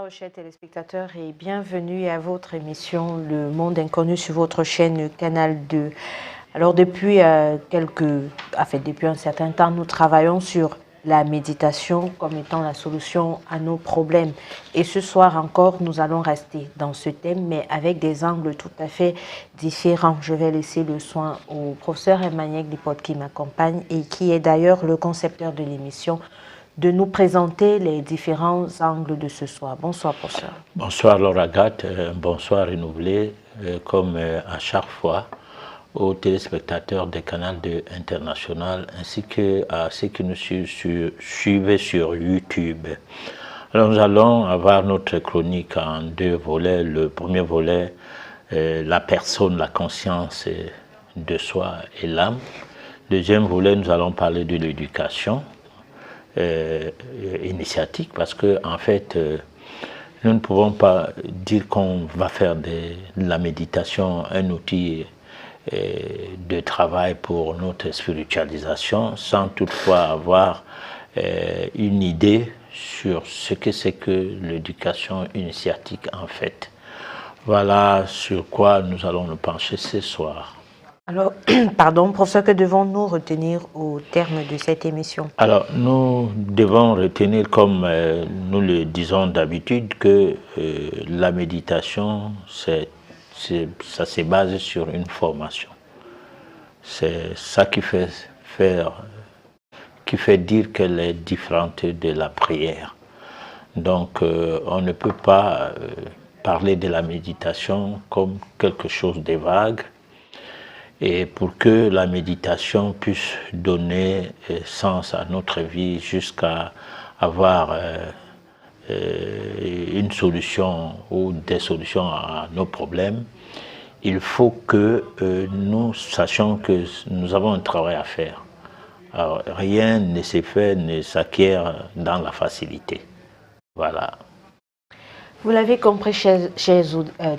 Bonsoir chers téléspectateurs et bienvenue à votre émission Le Monde Inconnu sur votre chaîne Canal 2. Alors depuis depuis un certain temps, nous travaillons sur la méditation comme étant la solution à nos problèmes. Et ce soir encore, nous allons rester dans ce thème, mais avec des angles tout à fait différents. Je vais laisser le soin au professeur Emmanuel Dipote qui m'accompagne et qui est d'ailleurs le concepteur de l'émission, de nous présenter les différents angles de ce soir. Bonsoir, professeur. Bonsoir, Laura Gatt. Bonsoir renouvelé, comme à chaque fois, aux téléspectateurs des canaux de International, ainsi que à ceux qui nous suivent sur YouTube. Alors, nous allons avoir notre chronique en deux volets. Le premier volet, la personne, la conscience de soi et l'âme. Deuxième volet, nous allons parler de l'éducation initiatique, parce que en fait nous ne pouvons pas dire qu'on va faire de la méditation un outil de travail pour notre spiritualisation sans toutefois avoir une idée sur ce que c'est que l'éducation initiatique en fait. Voilà sur quoi nous allons nous pencher ce soir. Alors, pardon, professeur, que devons-nous retenir au terme de cette émission? Alors, nous devons retenir, comme nous le disons d'habitude, que la méditation, ça se base sur une formation. C'est ça qui fait dire qu'elle est différente de la prière. Donc, on ne peut pas parler de la méditation comme quelque chose de vague. Et pour que la méditation puisse donner sens à notre vie jusqu'à avoir une solution ou des solutions à nos problèmes, il faut que nous sachions que nous avons un travail à faire. Alors, rien ne se fait, ne s'acquiert dans la facilité. Voilà. Vous l'avez compris, chers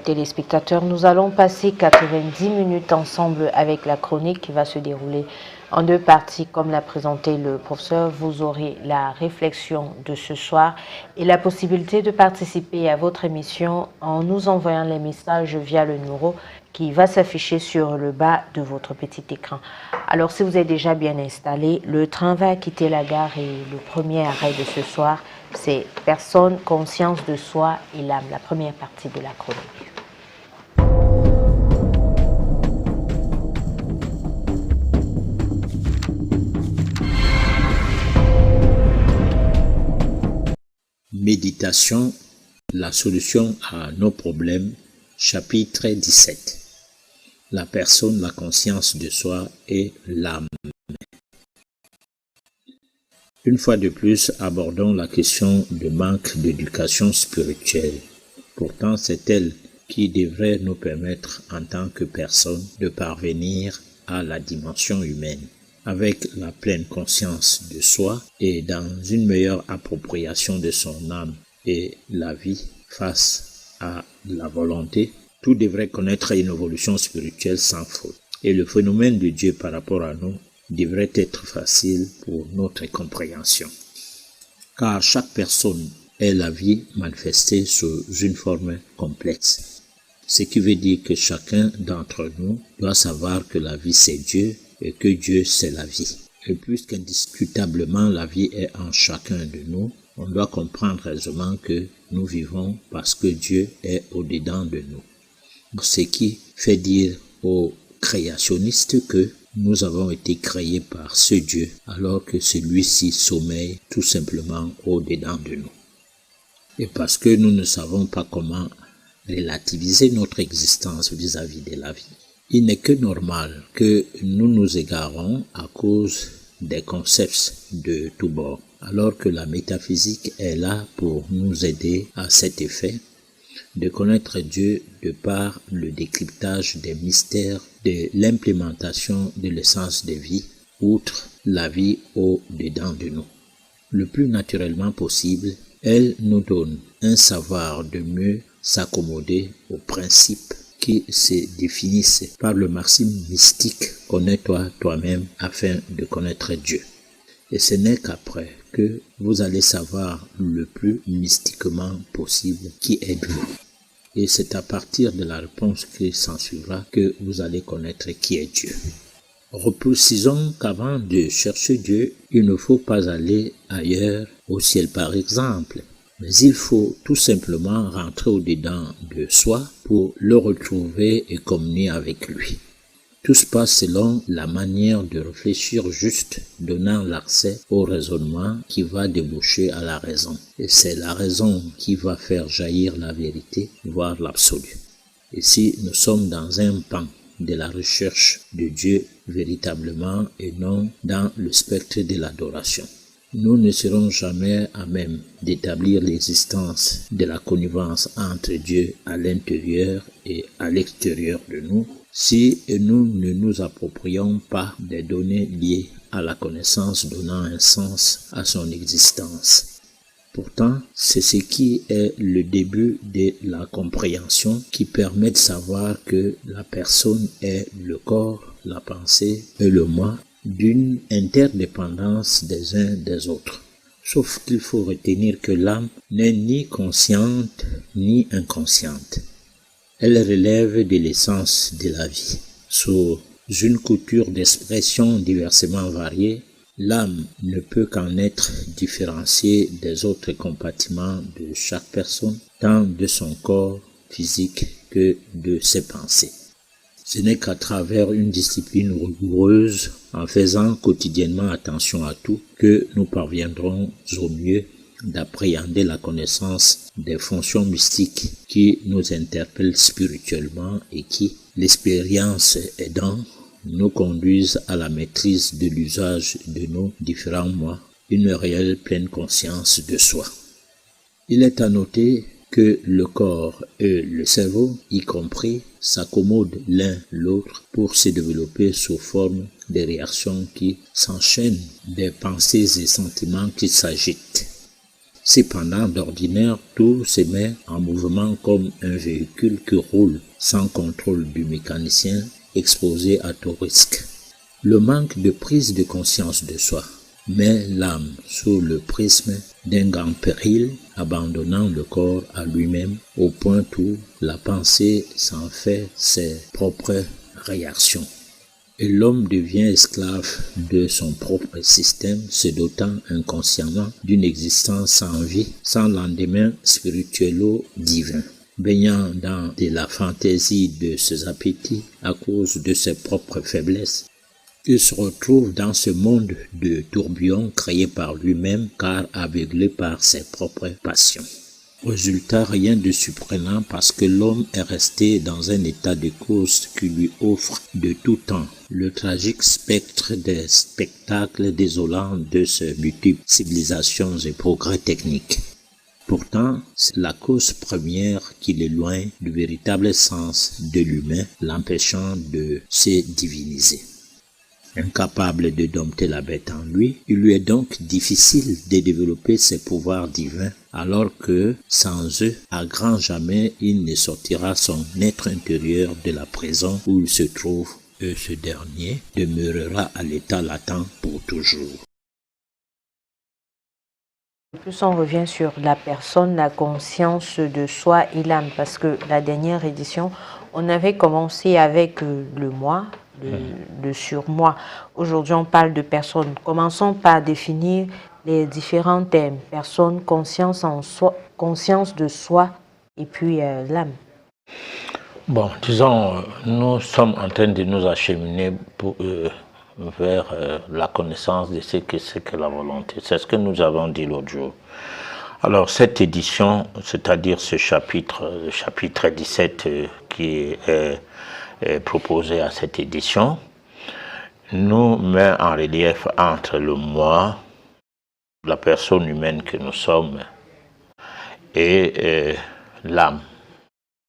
téléspectateurs, nous allons passer 90 minutes ensemble avec la chronique qui va se dérouler en deux parties, comme l'a présenté le professeur. Vous aurez la réflexion de ce soir et la possibilité de participer à votre émission en nous envoyant les messages via le numéro qui va s'afficher sur le bas de votre petit écran. Alors, si vous êtes déjà bien installé, le train va quitter la gare et le premier arrêt de ce soir, c'est personne, conscience de soi et l'âme, la première partie de la chronique. Méditation, la solution à nos problèmes, chapitre 17. La personne, la conscience de soi et l'âme. Une fois de plus, abordons la question du manque d'éducation spirituelle. Pourtant, c'est elle qui devrait nous permettre, en tant que personne, de parvenir à la dimension humaine, avec la pleine conscience de soi et dans une meilleure appropriation de son âme et la vie face à la volonté. Tout devrait connaître une évolution spirituelle sans faute. Et le phénomène de Dieu par rapport à nous devrait être facile pour notre compréhension. Car chaque personne est la vie manifestée sous une forme complexe. Ce qui veut dire que chacun d'entre nous doit savoir que la vie c'est Dieu et que Dieu c'est la vie. Et puisqu'indiscutablement la vie est en chacun de nous, on doit comprendre aisément que nous vivons parce que Dieu est au-dedans de nous. Ce qui fait dire aux créationnistes que nous avons été créés par ce Dieu, alors que celui-ci sommeille tout simplement au-dedans de nous. Et parce que nous ne savons pas comment relativiser notre existence vis-à-vis de la vie, il n'est que normal que nous nous égarons à cause des concepts de tous bords, alors que la métaphysique est là pour nous aider à cet effet, de connaître Dieu de par le décryptage des mystères de l'implémentation de l'essence de vie, outre la vie au-dedans de nous. Le plus naturellement possible, elle nous donne un savoir de mieux s'accommoder aux principes qui se définissent par le maxime mystique « Connais-toi toi-même afin de connaître Dieu ». Et ce n'est qu'après que vous allez savoir le plus mystiquement possible qui est Dieu. Et c'est à partir de la réponse qui s'ensuivra que vous allez connaître qui est Dieu. Reprécisons qu'avant de chercher Dieu, il ne faut pas aller ailleurs, au ciel par exemple, mais il faut tout simplement rentrer au-dedans de soi pour le retrouver et communier avec lui. Tout se passe selon la manière de réfléchir juste, donnant l'accès au raisonnement qui va déboucher à la raison. Et c'est la raison qui va faire jaillir la vérité, voire l'absolu. Ici, nous sommes dans un pan de la recherche de Dieu véritablement et non dans le spectre de l'adoration. Nous ne serons jamais à même d'établir l'existence de la connivence entre Dieu à l'intérieur et à l'extérieur de nous si nous ne nous approprions pas des données liées à la connaissance donnant un sens à son existence. Pourtant, c'est ce qui est le début de la compréhension qui permet de savoir que la personne est le corps, la pensée et le moi d'une interdépendance des uns des autres. Sauf qu'il faut retenir que l'âme n'est ni consciente ni inconsciente. Elle relève de l'essence de la vie. Sous une couture d'expressions diversement variées, l'âme ne peut qu'en être différenciée des autres compartiments de chaque personne, tant de son corps physique que de ses pensées. Ce n'est qu'à travers une discipline rigoureuse, en faisant quotidiennement attention à tout, que nous parviendrons au mieux d'appréhender la connaissance des fonctions mystiques qui nous interpellent spirituellement et qui, l'expérience aidant, nous conduisent à la maîtrise de l'usage de nos différents moi, une réelle pleine conscience de soi. Il est à noter que le corps et le cerveau, y compris, s'accommodent l'un l'autre pour se développer sous forme de réactions qui s'enchaînent, des pensées et sentiments qui s'agitent. Cependant, d'ordinaire, tout se met en mouvement comme un véhicule qui roule sans contrôle du mécanicien, exposé à tout risque. Le manque de prise de conscience de soi met l'âme sous le prisme d'un grand péril, abandonnant le corps à lui-même au point où la pensée s'en fait ses propres réactions. Et l'homme devient esclave de son propre système, se dotant inconsciemment d'une existence sans vie, sans lendemain spirituelo-divin. Baignant dans de la fantaisie de ses appétits à cause de ses propres faiblesses, il se retrouve dans ce monde de tourbillons créé par lui-même car aveuglé par ses propres passions. Résultat, rien de surprenant parce que l'homme est resté dans un état de cause qui lui offre de tout temps le tragique spectre des spectacles désolants de ces multiples civilisations et progrès techniques. Pourtant, c'est la cause première qui l'éloigne du véritable sens de l'humain, l'empêchant de se diviniser. Incapable de dompter la bête en lui, il lui est donc difficile de développer ses pouvoirs divins, alors que, sans eux, à grand jamais, il ne sortira son être intérieur de la prison où il se trouve, et ce dernier demeurera à l'état latent pour toujours. Plus on revient sur la personne, la conscience de soi et l'âme, parce que la dernière édition, on avait commencé avec le moi, le surmoi. Aujourd'hui, on parle de personne. Commençons par définir les différents thèmes. Personne, conscience en soi, conscience de soi et puis l'âme. Bon, disons, nous sommes en train de nous acheminer vers la connaissance de ce que c'est que la volonté. C'est ce que nous avons dit l'autre jour. Alors, cette édition, c'est-à-dire ce chapitre, le chapitre 17 qui est proposé à cette édition, nous met en relief entre le moi, la personne humaine que nous sommes, et l'âme.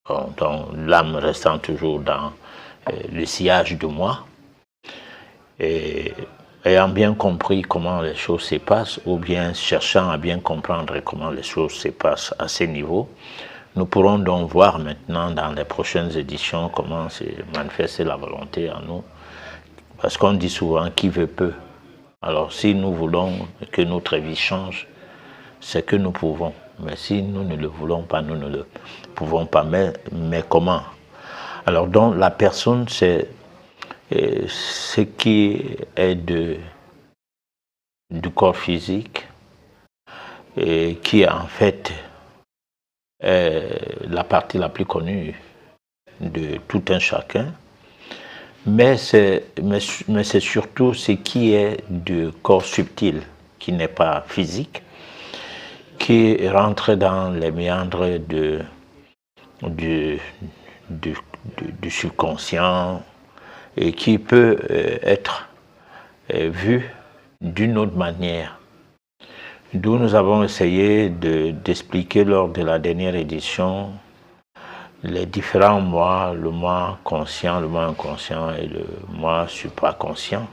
Donc, l'âme restant toujours dans le sillage de moi, et ayant bien compris comment les choses se passent, ou bien cherchant à bien comprendre comment les choses se passent à ce niveau, nous pourrons donc voir maintenant dans les prochaines éditions comment se manifester la volonté en nous. Parce qu'on dit souvent qui veut peut. Alors si nous voulons que notre vie change, c'est que nous pouvons. Mais si nous ne le voulons pas, nous ne le pouvons pas. Mais comment? Alors donc la personne, c'est ce qui est du corps physique et qui est en fait la partie la plus connue de tout un chacun. Mais c'est surtout ce qui est du corps subtil, qui n'est pas physique, qui rentre dans les méandres du subconscient et qui peut être vu d'une autre manière. D'où nous avons essayé d'expliquer lors de la dernière édition les différents moi, le moi conscient, le moi inconscient et le moi supraconscient.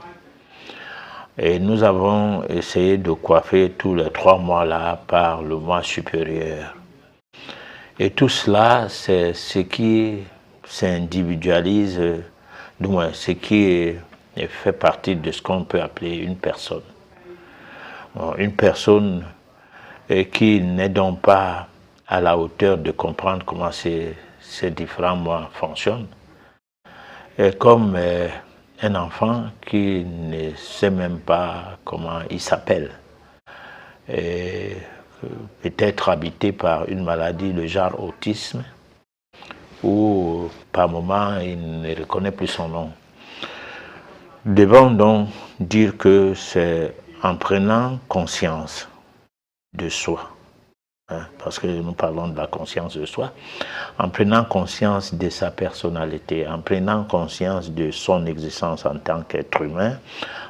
Et nous avons essayé de coiffer tous les 3 mois-là par le moi supérieur. Et tout cela, c'est ce qui s'individualise, du moins ce qui fait partie de ce qu'on peut appeler une personne. Bon, une personne qui n'est donc pas à la hauteur de comprendre comment ces différents moi fonctionnent. Et comme un enfant qui ne sait même pas comment il s'appelle. Peut-être habité par une maladie, le genre autisme, ou par moment il ne reconnaît plus son nom. Nous devons donc dire que c'est en prenant conscience de soi, parce que nous parlons de la conscience de soi, en prenant conscience de sa personnalité, en prenant conscience de son existence en tant qu'être humain,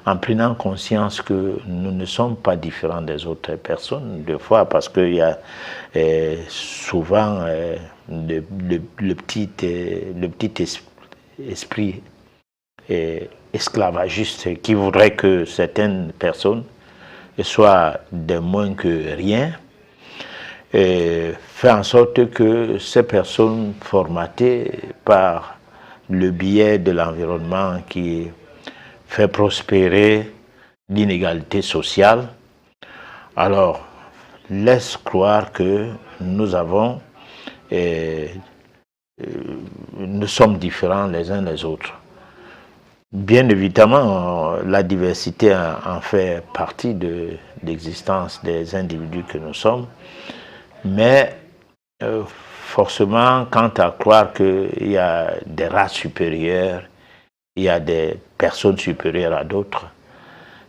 en prenant conscience que nous ne sommes pas différents des autres personnes, des fois parce qu'il y a souvent le petit esprit esclavagiste qui voudrait que certaines personnes soient de moins que rien, et fait en sorte que ces personnes formatées par le biais de l'environnement qui fait prospérer l'inégalité sociale, alors laisse croire que nous sommes différents les uns des autres. Bien évidemment, la diversité en fait partie de l'existence des individus que nous sommes, mais forcément, quant à croire qu'il y a des races supérieures, il y a des personnes supérieures à d'autres,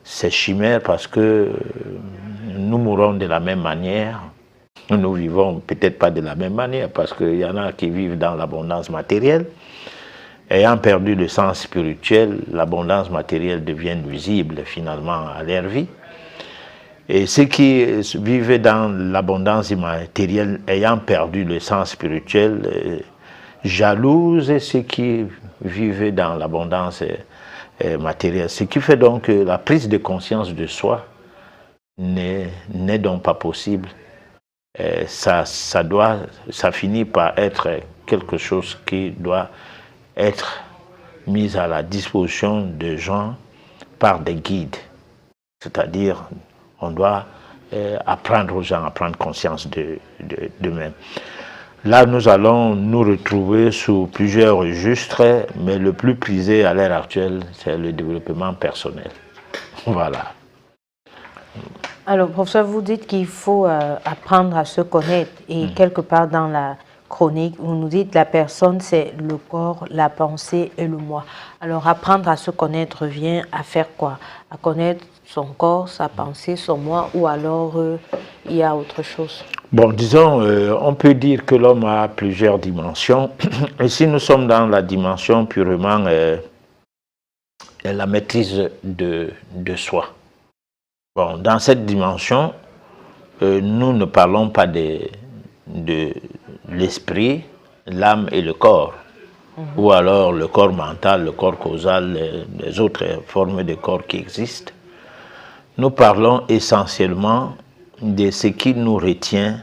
c'est chimère parce que nous mourrons de la même manière, nous vivons peut-être pas de la même manière parce qu'il y en a qui vivent dans l'abondance matérielle. Ayant perdu le sens spirituel, l'abondance matérielle devient nuisible finalement à leur vie. Et ceux qui vivaient dans l'abondance immatérielle, ayant perdu le sens spirituel, jalousent ceux qui vivaient dans l'abondance matérielle. Ce qui fait donc que la prise de conscience de soi n'est donc pas possible. Ça finit par être quelque chose qui doit être mis à la disposition de gens par des guides. C'est-à-dire, on doit apprendre aux gens à prendre conscience d'eux-mêmes. Là, nous allons nous retrouver sous plusieurs registres, mais le plus prisé à l'heure actuelle, c'est le développement personnel. Voilà. Alors, professeur, vous dites qu'il faut apprendre à se connaître et quelque part dans la chronique, vous nous dites la personne, c'est le corps, la pensée et le moi. Alors, apprendre à se connaître vient à faire quoi? À connaître son corps, sa pensée, son moi, ou alors il y a autre chose? Bon, disons, on peut dire que l'homme a plusieurs dimensions. Et si nous sommes dans la dimension purement la maîtrise de soi. Bon, dans cette dimension, nous ne parlons pas de l'esprit, l'âme et le corps. Ou alors le corps mental, le corps causal, les autres formes de corps qui existent. Nous parlons essentiellement de ce qui nous retient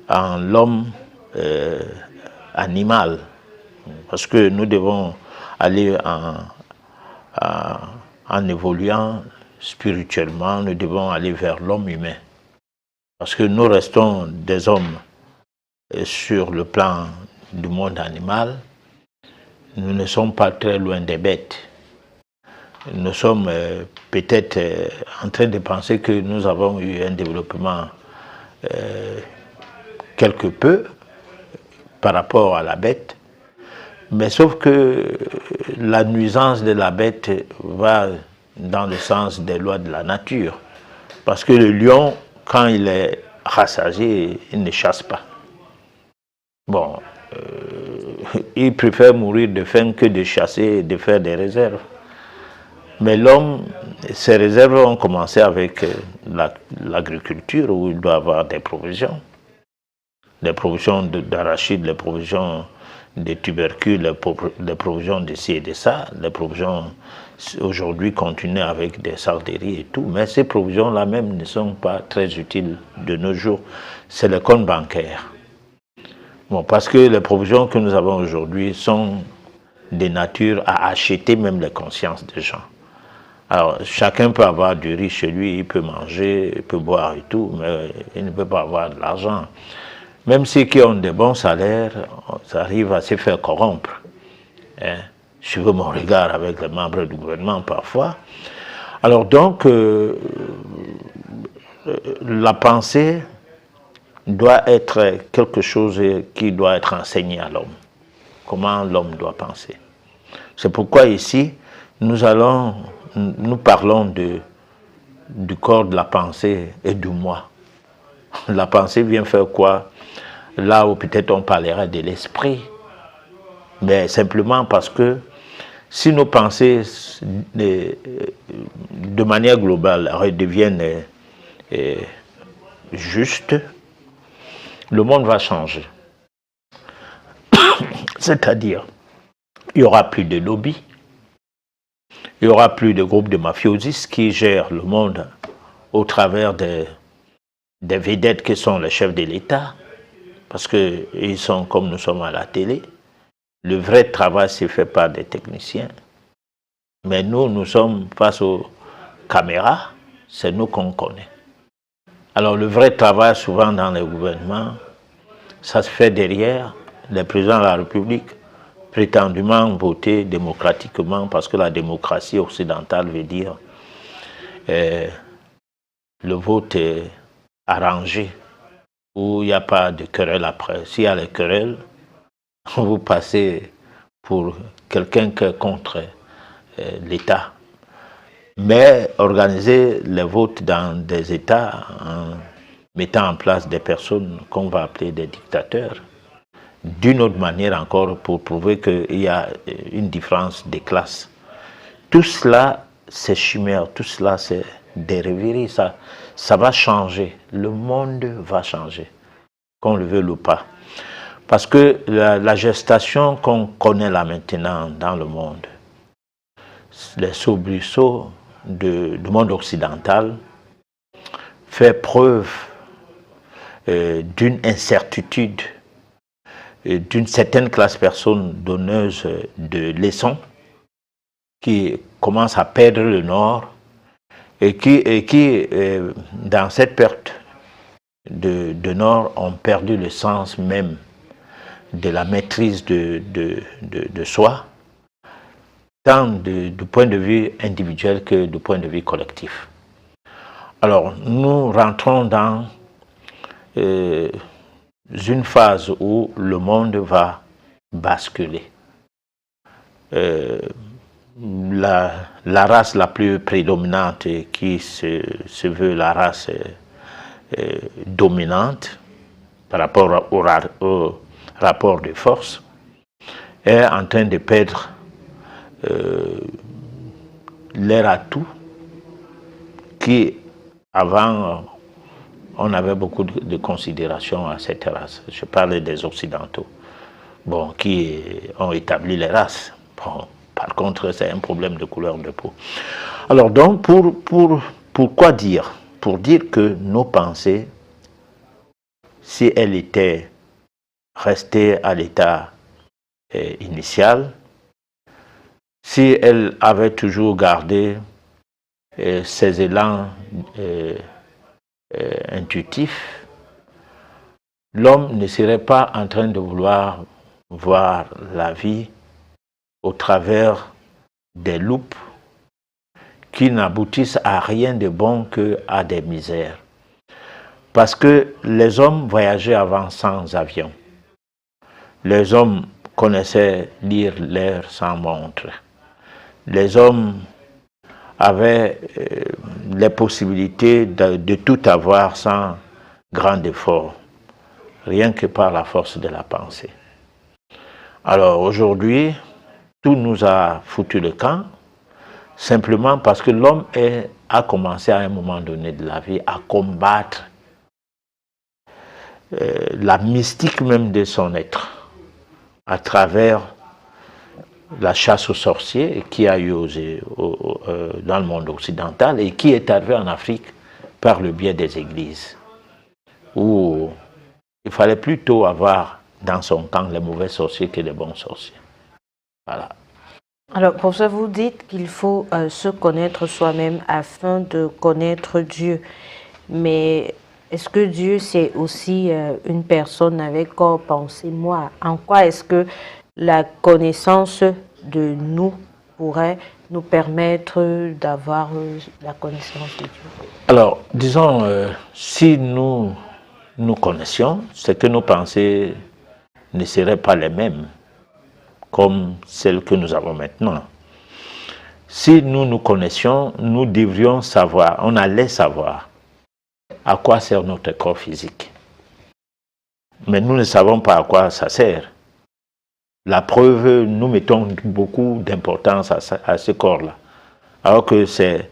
en l'homme animal. Parce que nous devons aller en évoluant spirituellement, nous devons aller vers l'homme humain. Parce que nous restons des hommes sur le plan du monde animal. Nous ne sommes pas très loin des bêtes. Nous sommes peut-être en train de penser que nous avons eu un développement quelque peu par rapport à la bête, mais sauf que la nuisance de la bête va dans le sens des lois de la nature. Parce que le lion, quand il est rassasié, il ne chasse pas. Bon, il préfère mourir de faim que de chasser et de faire des réserves. Mais l'homme, ses réserves ont commencé avec l'agriculture où il doit avoir des provisions. Les provisions d'arachides, les provisions de tubercules, les provisions de ci et de ça, les provisions aujourd'hui continuent avec des sarderies et tout, mais ces provisions-là même ne sont pas très utiles de nos jours. C'est le compte bancaire. Bon, parce que les provisions que nous avons aujourd'hui sont de nature à acheter même les consciences des gens. Alors, chacun peut avoir du riz chez lui, il peut manger, il peut boire et tout, mais il ne peut pas avoir de l'argent. Même ceux qui ont de bons salaires, ça arrive à se faire corrompre. Hein? Je veux mon regard avec les membres du gouvernement parfois. Alors donc, la pensée doit être quelque chose qui doit être enseigné à l'homme. Comment l'homme doit penser. C'est pourquoi ici, nous parlons du corps de la pensée et du moi. La pensée vient faire quoi? Là où peut-être on parlera de l'esprit, mais simplement parce que si nos pensées de manière globale redeviennent justes, le monde va changer. C'est-à-dire, il n'y aura plus de lobby, il n'y aura plus de groupes de mafiosistes qui gèrent le monde au travers des vedettes qui sont les chefs de l'État. Parce qu'ils sont comme nous sommes à la télé. Le vrai travail se fait par des techniciens. Mais nous sommes face aux caméras, c'est nous qu'on connaît. Alors le vrai travail, souvent dans les gouvernements, ça se fait derrière les présidents de la République, prétendument votés démocratiquement, parce que la démocratie occidentale veut dire le vote est arrangé, où il n'y a pas de querelle après. S'il y a les querelles, vous passez pour quelqu'un qui est contre l'État. Mais organiser les votes dans des États en mettant en place des personnes qu'on va appeler des dictateurs, d'une autre manière encore pour prouver qu'il y a une différence des classes. Tout cela, c'est chimère, tout cela, c'est des rêveries. Ça va changer, le monde va changer, qu'on le veuille ou pas. Parce que la gestation qu'on connaît là maintenant dans le monde, les soubresauts du monde occidental, fait preuve d'une incertitude, d'une certaine classe personne donneuse de leçons, qui commence à perdre le nord, et qui dans cette perte de nord, ont perdu le sens même de la maîtrise de soi, tant du point de vue individuel que du point de vue collectif. Alors, nous rentrons dans une phase où le monde va basculer. La race la plus prédominante qui se veut la race dominante par rapport au rapport de force est en train de perdre leur atout qui avant on avait beaucoup de considération à cette race. Je parle des Occidentaux, bon, qui ont établi les races. Bon, par contre, c'est un problème de couleur de peau. Alors donc, pourquoi dire? Pour dire que nos pensées, si elles étaient restées à l'état initial, si elles avaient toujours gardé ses élans intuitifs, l'homme ne serait pas en train de vouloir voir la vie au travers des loupes qui n'aboutissent à rien de bon qu'à des misères. Parce que les hommes voyageaient avant sans avion. Les hommes connaissaient lire l'air sans montre. Les hommes avaient les possibilités de tout avoir sans grand effort, rien que par la force de la pensée. Alors aujourd'hui, tout nous a foutu le camp, simplement parce que l'homme a commencé à un moment donné de la vie à combattre la mystique même de son être, à travers la chasse aux sorciers qui a eu dans le monde occidental et qui est arrivée en Afrique par le biais des églises, où il fallait plutôt avoir dans son camp les mauvais sorciers que les bons sorciers. Voilà. Alors, pour ça, vous dites qu'il faut se connaître soi-même afin de connaître Dieu. Mais est-ce que Dieu, c'est aussi une personne avec corps, pensée, moi? En quoi est-ce que la connaissance de nous pourrait nous permettre d'avoir la connaissance de Dieu? Alors, disons, si nous nous connaissions, c'est que nos pensées ne seraient pas les mêmes comme celles que nous avons maintenant. Si nous nous connaissions, nous devrions savoir, on allait savoir à quoi sert notre corps physique. Mais nous ne savons pas à quoi ça sert. La preuve, nous mettons beaucoup d'importance à ce corps-là, alors que c'est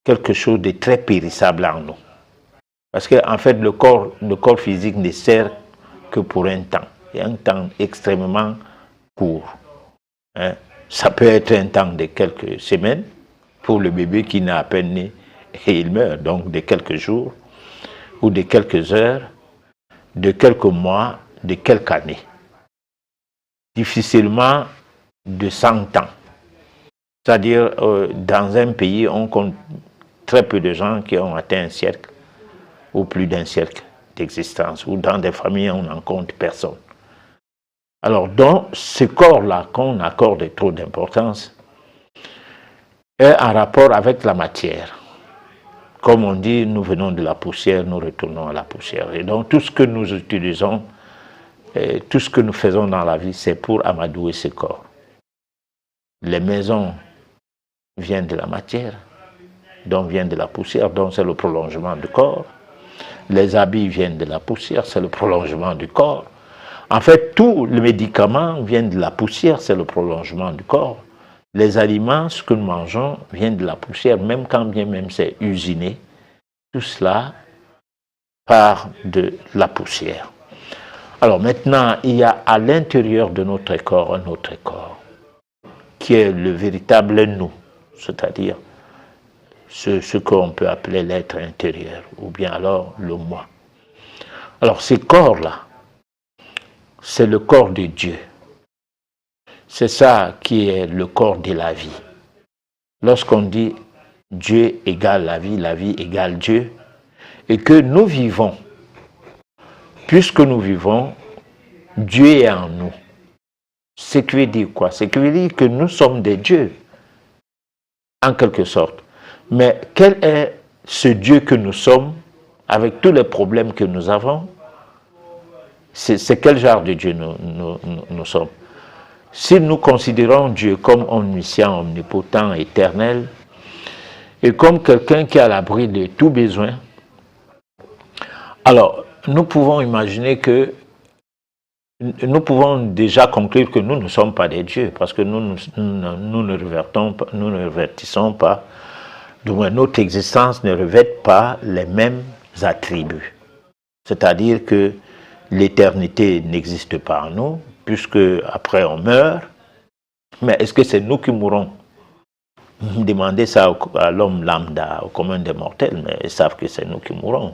quelque chose de très périssable en nous. Parce qu'en fait, le corps physique ne sert que pour un temps, et un temps extrêmement court. Hein? Ça peut être un temps de quelques semaines pour le bébé qui n'est à peine né et il meurt, donc de quelques jours, ou de quelques heures, de quelques mois, de quelques années. Difficilement de 100 ans. C'est-à-dire, dans un pays, on compte très peu de gens qui ont atteint un siècle ou plus d'un siècle d'existence, ou dans des familles, on n'en compte personne. Alors, dans ce corps-là, qu'on accorde trop d'importance, est en rapport avec la matière. Comme on dit, nous venons de la poussière, nous retournons à la poussière. Et donc, tout ce que nous utilisons, tout ce que nous faisons dans la vie, c'est pour amadouer ce corps. Les maisons viennent de la matière, donc viennent de la poussière, donc c'est le prolongement du corps. Les habits viennent de la poussière, c'est le prolongement du corps. En fait, tous les médicaments viennent de la poussière, c'est le prolongement du corps. Les aliments, ce que nous mangeons, viennent de la poussière, même quand bien même c'est usiné. Tout cela part de la poussière. Alors maintenant, il y a à l'intérieur de notre corps un autre corps, qui est le véritable nous, c'est-à-dire ce qu'on peut appeler l'être intérieur, ou bien alors le moi. Alors ces corps-là, c'est le corps de Dieu. C'est ça qui est le corps de la vie. Lorsqu'on dit Dieu égale la vie égale Dieu, et que nous vivons, puisque nous vivons, Dieu est en nous. Ce qui veut dire quoi? Ce qui veut dire que nous sommes des dieux, en quelque sorte. Mais quel est ce Dieu que nous sommes, avec tous les problèmes que nous avons? C'est quel genre de Dieu nous sommes? Si nous considérons Dieu comme omniscient, omnipotent, éternel, et comme quelqu'un qui est à l'abri de tout besoin, alors nous pouvons imaginer que nous pouvons déjà conclure que nous ne sommes pas des dieux, parce que nous ne revêtissons pas, du moins notre existence ne revêt pas les mêmes attributs. C'est-à-dire que l'éternité n'existe pas en nous, puisque après on meurt, mais est-ce que c'est nous qui mourrons? Demandez ça à l'homme lambda, au commun des mortels, mais ils savent que c'est nous qui mourrons.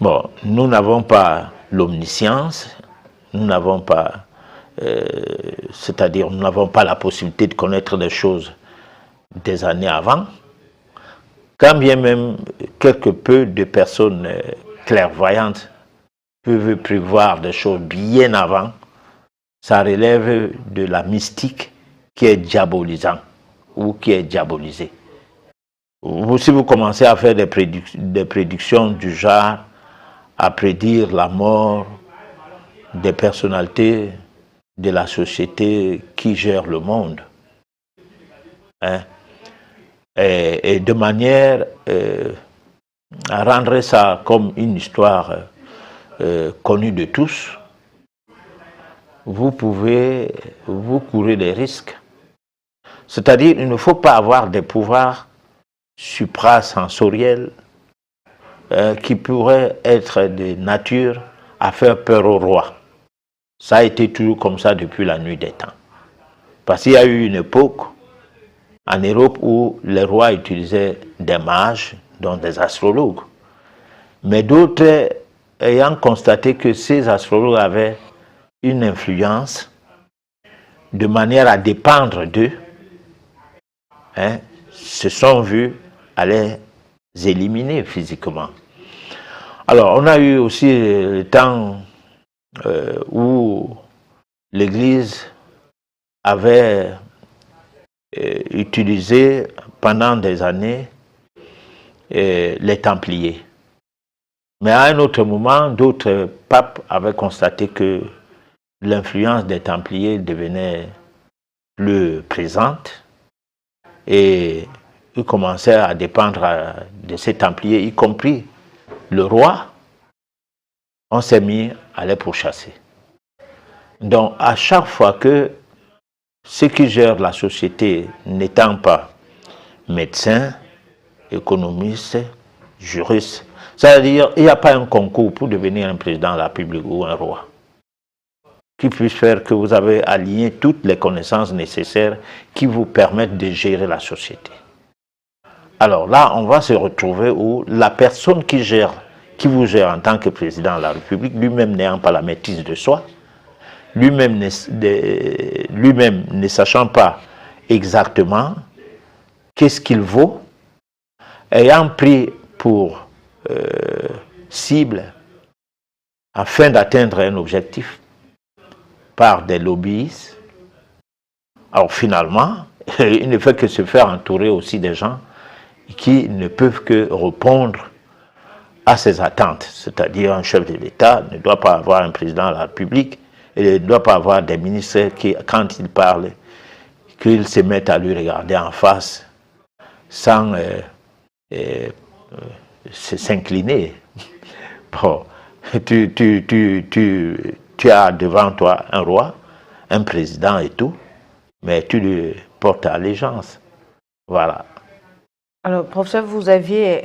Bon, nous n'avons pas l'omniscience, nous n'avons pas, c'est-à-dire nous n'avons pas la possibilité de connaître des choses des années avant. quand bien même quelque peu de personnes clairvoyantes peuvent prévoir des choses bien avant, ça relève de la mystique qui est diabolisant ou qui est diabolisée. Si vous commencez à faire des prédictions du genre à prédire la mort des personnalités de la société qui gère le monde, hein, et de manière à rendre ça comme une histoire connue de tous, vous courez des risques. C'est-à-dire, il ne faut pas avoir des pouvoirs suprasensoriels qui pourraient être de nature à faire peur au roi. Ça a été toujours comme ça depuis la nuit des temps. Parce qu'il y a eu une époque en Europe où les rois utilisaient des mages, donc des astrologues. Mais d'autres, ayant constaté que ces astrologues avaient une influence de manière à dépendre d'eux, hein, se sont vus à les éliminer physiquement. Alors, on a eu aussi le temps où l'Église avait utilisé pendant des années les Templiers. Mais à un autre moment, d'autres papes avaient constaté que l'influence des Templiers devenait plus présente et ils commençaient à dépendre de ces Templiers, y compris le roi. On s'est mis à les pourchasser. Donc, à chaque fois que ceux qui gèrent la société, n'étant pas médecins, économistes, juristes, c'est-à-dire il n'y a pas un concours pour devenir un président de la République ou un roi qui puisse faire que vous avez aligné toutes les connaissances nécessaires qui vous permettent de gérer la société. Alors là, on va se retrouver où la personne qui vous gère en tant que président de la République, lui-même n'ayant pas la maîtrise de soi, lui-même ne sachant pas exactement qu'est-ce qu'il vaut, ayant pris pour cible afin d'atteindre un objectif par des lobbyistes. Alors finalement, il ne fait que se faire entourer aussi des gens qui ne peuvent que répondre à ses attentes. C'est-à-dire un chef de l'État ne doit pas avoir un président de la République et ne doit pas avoir des ministres qui, quand il parle, qu'ils se mettent à lui regarder en face sans s'incliner. Bon, tu as devant toi un roi, un président et tout, mais tu lui portes allégeance. Voilà. Alors, professeur, vous aviez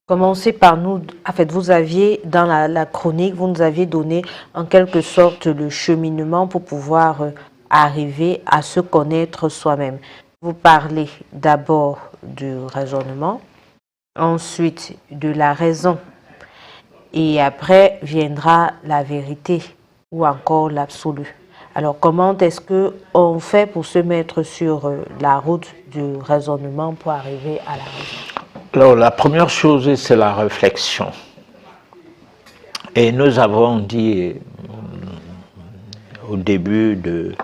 commencé par nous, en fait, vous aviez, dans la chronique, vous nous aviez donné en quelque sorte le cheminement pour pouvoir arriver à se connaître soi-même. Vous parlez d'abord du raisonnement, ensuite de la raison, et après viendra la vérité ou encore l'absolu. Alors, comment est-ce qu'on fait pour se mettre sur la route du raisonnement pour arriver à la raison? Alors, la première chose, c'est la réflexion. Et nous avons dit au début de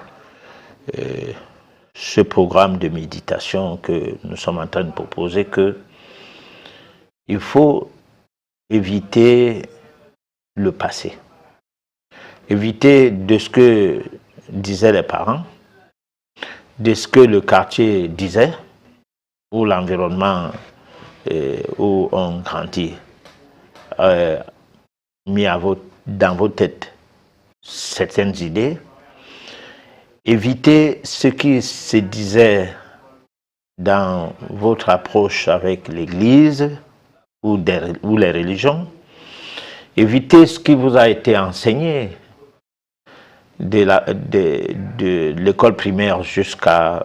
ce programme de méditation que nous sommes en train de proposer qu'il faut éviter le passé. Éviter de ce que disaient les parents, de ce que le quartier disait, ou l'environnement où on grandit, mis dans vos têtes certaines idées. Évitez ce qui se disait dans votre approche avec l'Église ou les religions. Évitez ce qui vous a été enseigné de l'école primaire jusqu'aux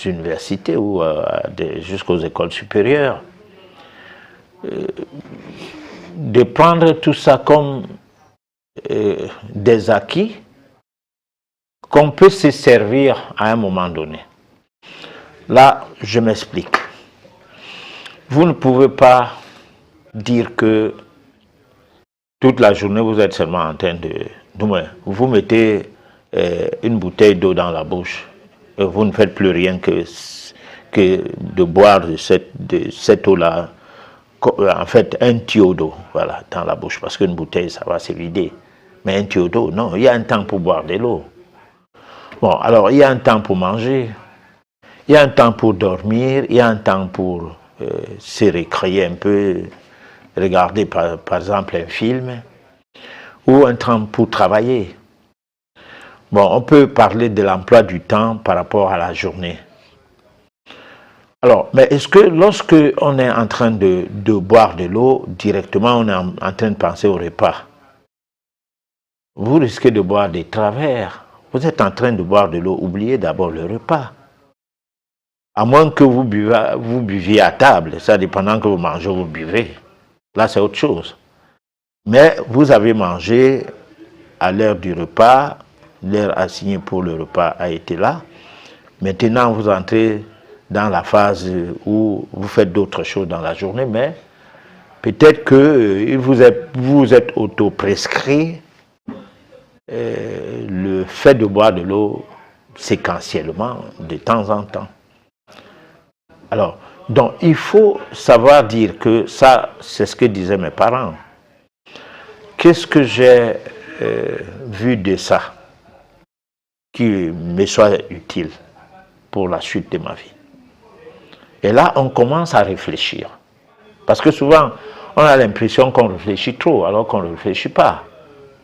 universités ou jusqu'aux écoles supérieures. De prendre tout ça comme des acquis qu'on peut se servir à un moment donné. Là, je m'explique. Vous ne pouvez pas dire que toute la journée, vous êtes seulement en train de... Vous mettez une bouteille d'eau dans la bouche et vous ne faites plus rien que de boire de cette eau-là, en fait, un tuyau d'eau, voilà, dans la bouche, parce qu'une bouteille, ça va se vider. Mais un tuyau d'eau, non, il y a un temps pour boire de l'eau. Bon, alors, il y a un temps pour manger, il y a un temps pour dormir, il y a un temps pour se récréer un peu, regarder par exemple un film, ou un temps pour travailler. Bon, on peut parler de l'emploi du temps par rapport à la journée. Alors, mais est-ce que lorsque on est en train de boire de l'eau, directement on est en train de penser au repas? Vous risquez de boire des travers. Vous êtes en train de boire de l'eau, oubliez d'abord le repas. À moins que vous buviez à table, ça dépendant que vous mangez, vous buvez. Là, c'est autre chose. Mais vous avez mangé à l'heure du repas, l'heure assignée pour le repas a été là. Maintenant, vous entrez dans la phase où vous faites d'autres choses dans la journée, mais peut-être que vous êtes auto-prescrit le fait de boire de l'eau séquentiellement, de temps en temps. Alors, donc, il faut savoir dire que ça, c'est ce que disaient mes parents. Qu'est-ce que j'ai vu de ça qui me soit utile pour la suite de ma vie? Et là, on commence à réfléchir. Parce que souvent, on a l'impression qu'on réfléchit trop, alors qu'on ne réfléchit pas.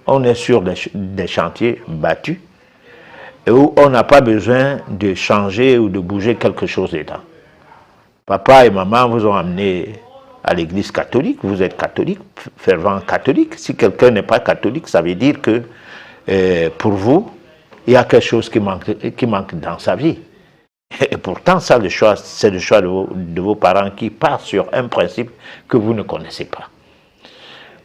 On est sur des chantiers battus, et où on n'a pas besoin de changer ou de bouger quelque chose dedans. Papa et maman vous ont amené à l'église catholique, vous êtes catholique, fervent catholique. Si quelqu'un n'est pas catholique, ça veut dire que pour vous, il y a quelque chose qui manque dans sa vie. Et pourtant, ça, c'est le choix de vos parents qui part sur un principe que vous ne connaissez pas.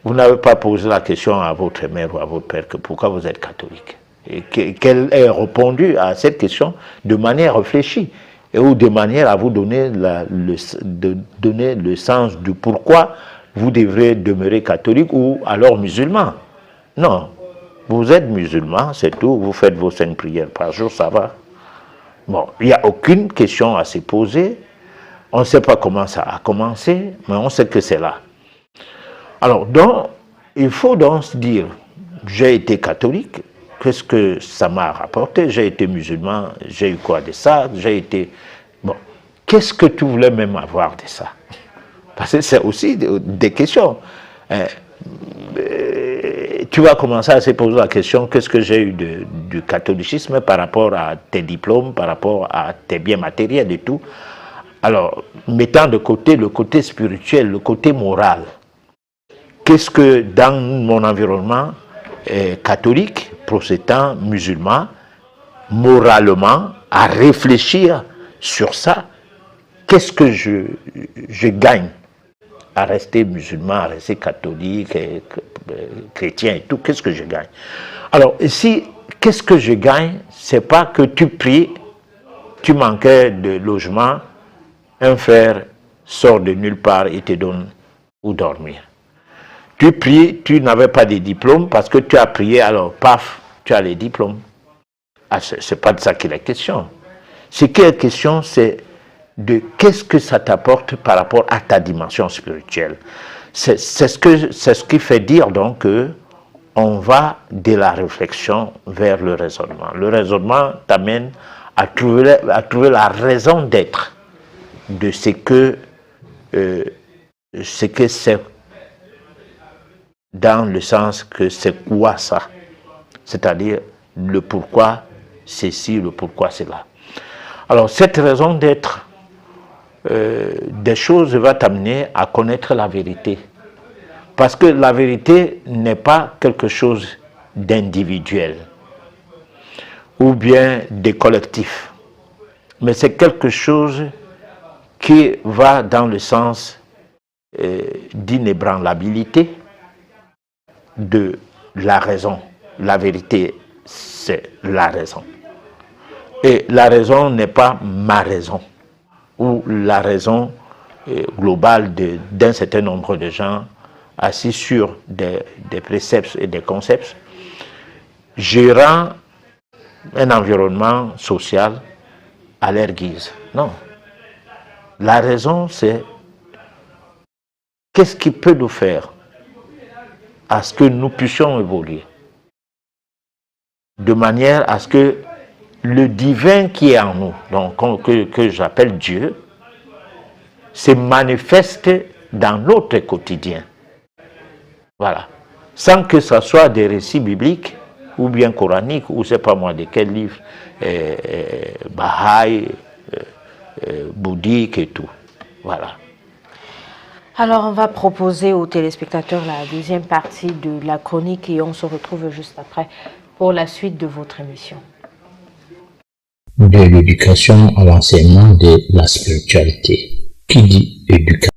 Vous n'avez pas posé la question à votre mère ou à votre père que pourquoi vous êtes catholique. Et qu'elle ait répondu à cette question de manière réfléchie. Et ou de manière à vous donner le sens du pourquoi vous devrez demeurer catholique ou alors musulman. Non, vous êtes musulman, c'est tout, vous faites vos 5 prières par jour, ça va. Bon, il n'y a aucune question à se poser, on ne sait pas comment ça a commencé, mais on sait que c'est là. Alors, donc, il faut donc se dire, j'ai été catholique, qu'est-ce que ça m'a rapporté? J'ai été musulman, j'ai eu quoi de ça? J'ai été... Bon, qu'est-ce que tu voulais même avoir de ça? Parce que c'est aussi des questions. Tu vas commencer à se poser la question, qu'est-ce que j'ai eu du catholicisme par rapport à tes diplômes, par rapport à tes biens matériels et tout. Alors, mettant de côté le côté spirituel, le côté moral, qu'est-ce que dans mon environnement catholique, protestant, musulman, moralement, à réfléchir sur ça, qu'est-ce que je gagne à rester musulman, à rester catholique, chrétien et tout, qu'est-ce que je gagne? Alors ici, qu'est-ce que je gagne? C'est pas que tu pries, tu manquais de logement, un frère sort de nulle part et te donne où dormir. Tu pries, tu n'avais pas de diplôme parce que tu as prié, alors paf, tu as les diplômes. Ah, c'est pas de ça qu'il est question. Ce qui est question, c'est de qu'est-ce que ça t'apporte par rapport à ta dimension spirituelle. C'est ce qui fait dire donc que on va de la réflexion vers le raisonnement. Le raisonnement t'amène à trouver la raison d'être de ce que c'est, dans le sens que c'est quoi ça, c'est-à-dire le pourquoi ceci, le pourquoi cela. Alors cette raison d'être des choses va t'amener à connaître la vérité. Parce que la vérité n'est pas quelque chose d'individuel ou bien de collectif, mais c'est quelque chose qui va dans le sens d'inébranlabilité de la raison. La vérité, c'est la raison. Et la raison n'est pas ma raison. ou la raison globale d'un certain nombre de gens assis sur des préceptes et des concepts, gérant un environnement social à leur guise. Non. La raison, c'est qu'est-ce qui peut nous faire à ce que nous puissions évoluer de manière à ce que le divin qui est en nous, donc que j'appelle Dieu, se manifeste dans notre quotidien. Voilà. Sans que ce soit des récits bibliques ou bien coraniques, ou je ne sais pas moi de quel livre, Baha'i, bouddhique et tout. Voilà. Alors, on va proposer aux téléspectateurs la deuxième partie de la chronique et on se retrouve juste après pour la suite de votre émission. De l'éducation à l'enseignement de la spiritualité. Qui dit éducation?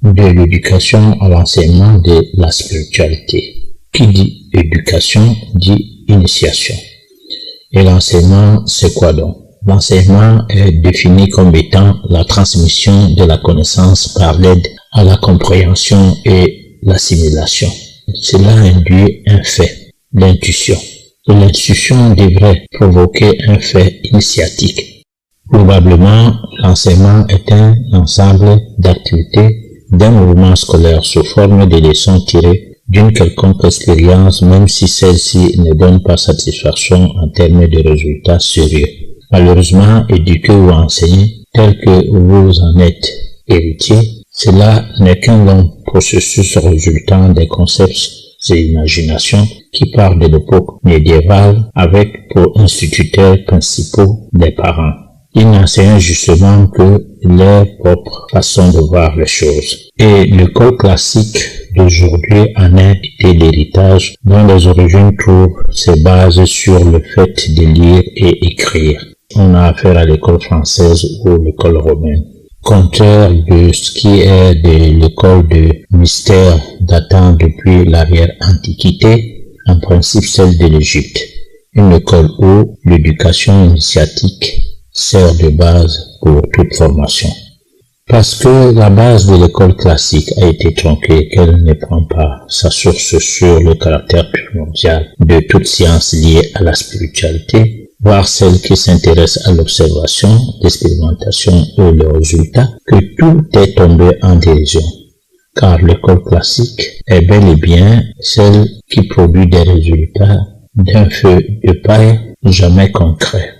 De l'éducation à l'enseignement de la spiritualité. Qui dit éducation dit initiation. Et l'enseignement, c'est quoi donc? L'enseignement est défini comme étant la transmission de la connaissance par l'aide à la compréhension et l'assimilation. Cela induit un fait, l'intuition. Et l'intuition devrait provoquer un fait initiatique. Probablement, l'enseignement est un ensemble d'activités d'un mouvement scolaire sous forme de leçons tirées d'une quelconque expérience, même si celle-ci ne donne pas satisfaction en termes de résultats sérieux. Malheureusement, éduquer ou enseigner, tel que vous en êtes héritier, cela n'est qu'un long processus résultant des concepts et imaginations qui partent de l'époque médiévale avec pour instituteurs principaux des parents. Ils n'enseignent justement que leur propre façon de voir les choses. Et l'école classique d'aujourd'hui en a été l'héritage dont les origines trouvent ses bases sur le fait de lire et écrire. On a affaire à l'école française ou l'école romaine. Compteur de ce qui est de l'école de mystère datant depuis l'arrière-antiquité, en principe celle de l'Égypte. Une école où l'éducation initiatique sert de base pour toute formation. Parce que la base de l'école classique a été tronquée, qu'elle ne prend pas sa source sur le caractère primordial de toute science liée à la spiritualité, voire celle qui s'intéresse à l'observation, l'expérimentation et le résultat, que tout est tombé en dérision. Car l'école classique est bel et bien celle qui produit des résultats d'un feu de paille jamais concret.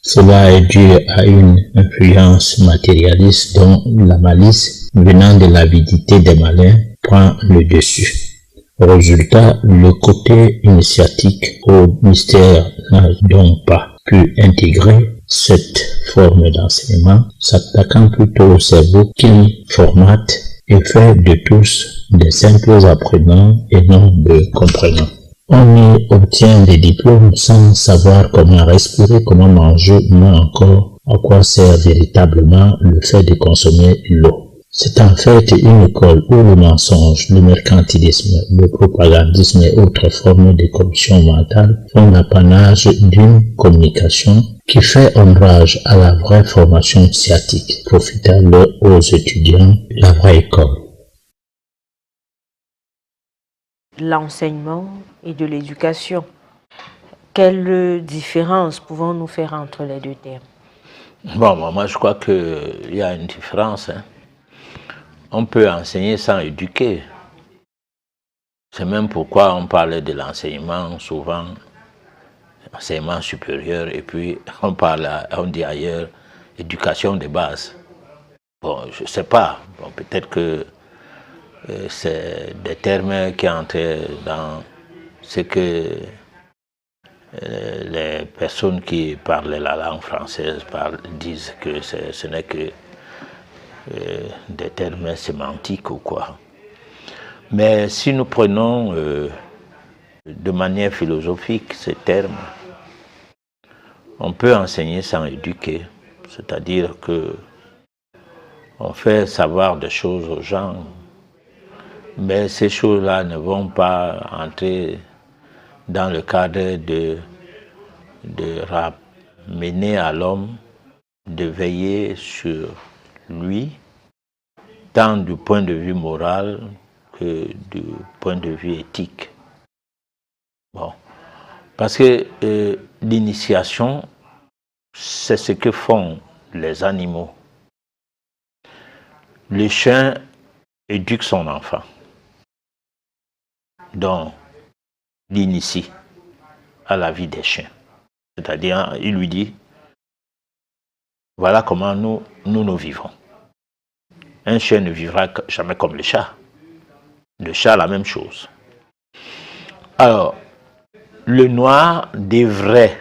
Cela est dû à une influence matérialiste dont la malice, venant de l'avidité des malins, prend le dessus. Au résultat, le côté initiatique au mystère n'a donc pas pu intégrer cette forme d'enseignement, s'attaquant plutôt au cerveau qu'il formate et fait de tous des simples apprenants et non de comprenants. On y obtient des diplômes sans savoir comment respirer, comment manger, ou encore à quoi sert véritablement le fait de consommer l'eau. C'est en fait une école où le mensonge, le mercantilisme, le propagandisme et autres formes de corruption mentale font l'apanage d'une communication qui fait ombrage à la vraie formation sciatique, profitant aux étudiants de la vraie école. L'enseignement et de l'éducation. Quelle différence pouvons-nous faire entre les deux termes? Bon, moi je crois qu'il y a une différence. On peut enseigner sans éduquer. C'est même pourquoi on parlait de l'enseignement souvent, enseignement supérieur, et puis on dit ailleurs éducation de base. Bon, je ne sais pas, bon, peut-être que c'est des termes qui entrent dans ce que les personnes qui parlent la langue française disent que ce n'est que des termes sémantiques ou quoi. Mais si nous prenons de manière philosophique ces termes, on peut enseigner sans éduquer, c'est-à-dire que on fait savoir des choses aux gens Mais ces choses-là ne vont pas entrer dans le cadre de ramener à l'homme de veiller sur lui, tant du point de vue moral que du point de vue éthique. Bon. Parce que l'initiation, c'est ce que font les animaux. Le chien éduque son enfant. Donc, l'initie à la vie des chiens. C'est-à-dire, il lui dit, voilà comment nous vivons. Un chien ne vivra jamais comme le chat. Le chat, la même chose. Alors, le noir devrait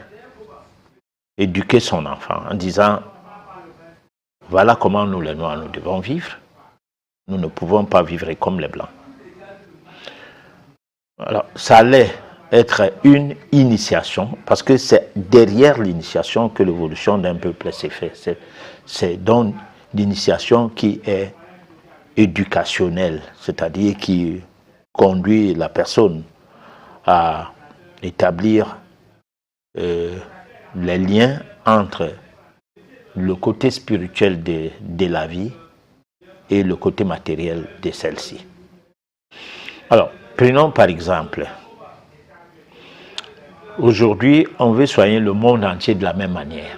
éduquer son enfant en disant, voilà comment nous les noirs, nous devons vivre. Nous ne pouvons pas vivre comme les blancs. Alors, ça allait être une initiation, parce que c'est derrière l'initiation que l'évolution d'un peuple s'est faite. C'est donc l'initiation qui est éducationnelle, c'est-à-dire qui conduit la personne à établir les liens entre le côté spirituel de la vie et le côté matériel de celle-ci. Alors, prenons par exemple, aujourd'hui, on veut soigner le monde entier de la même manière.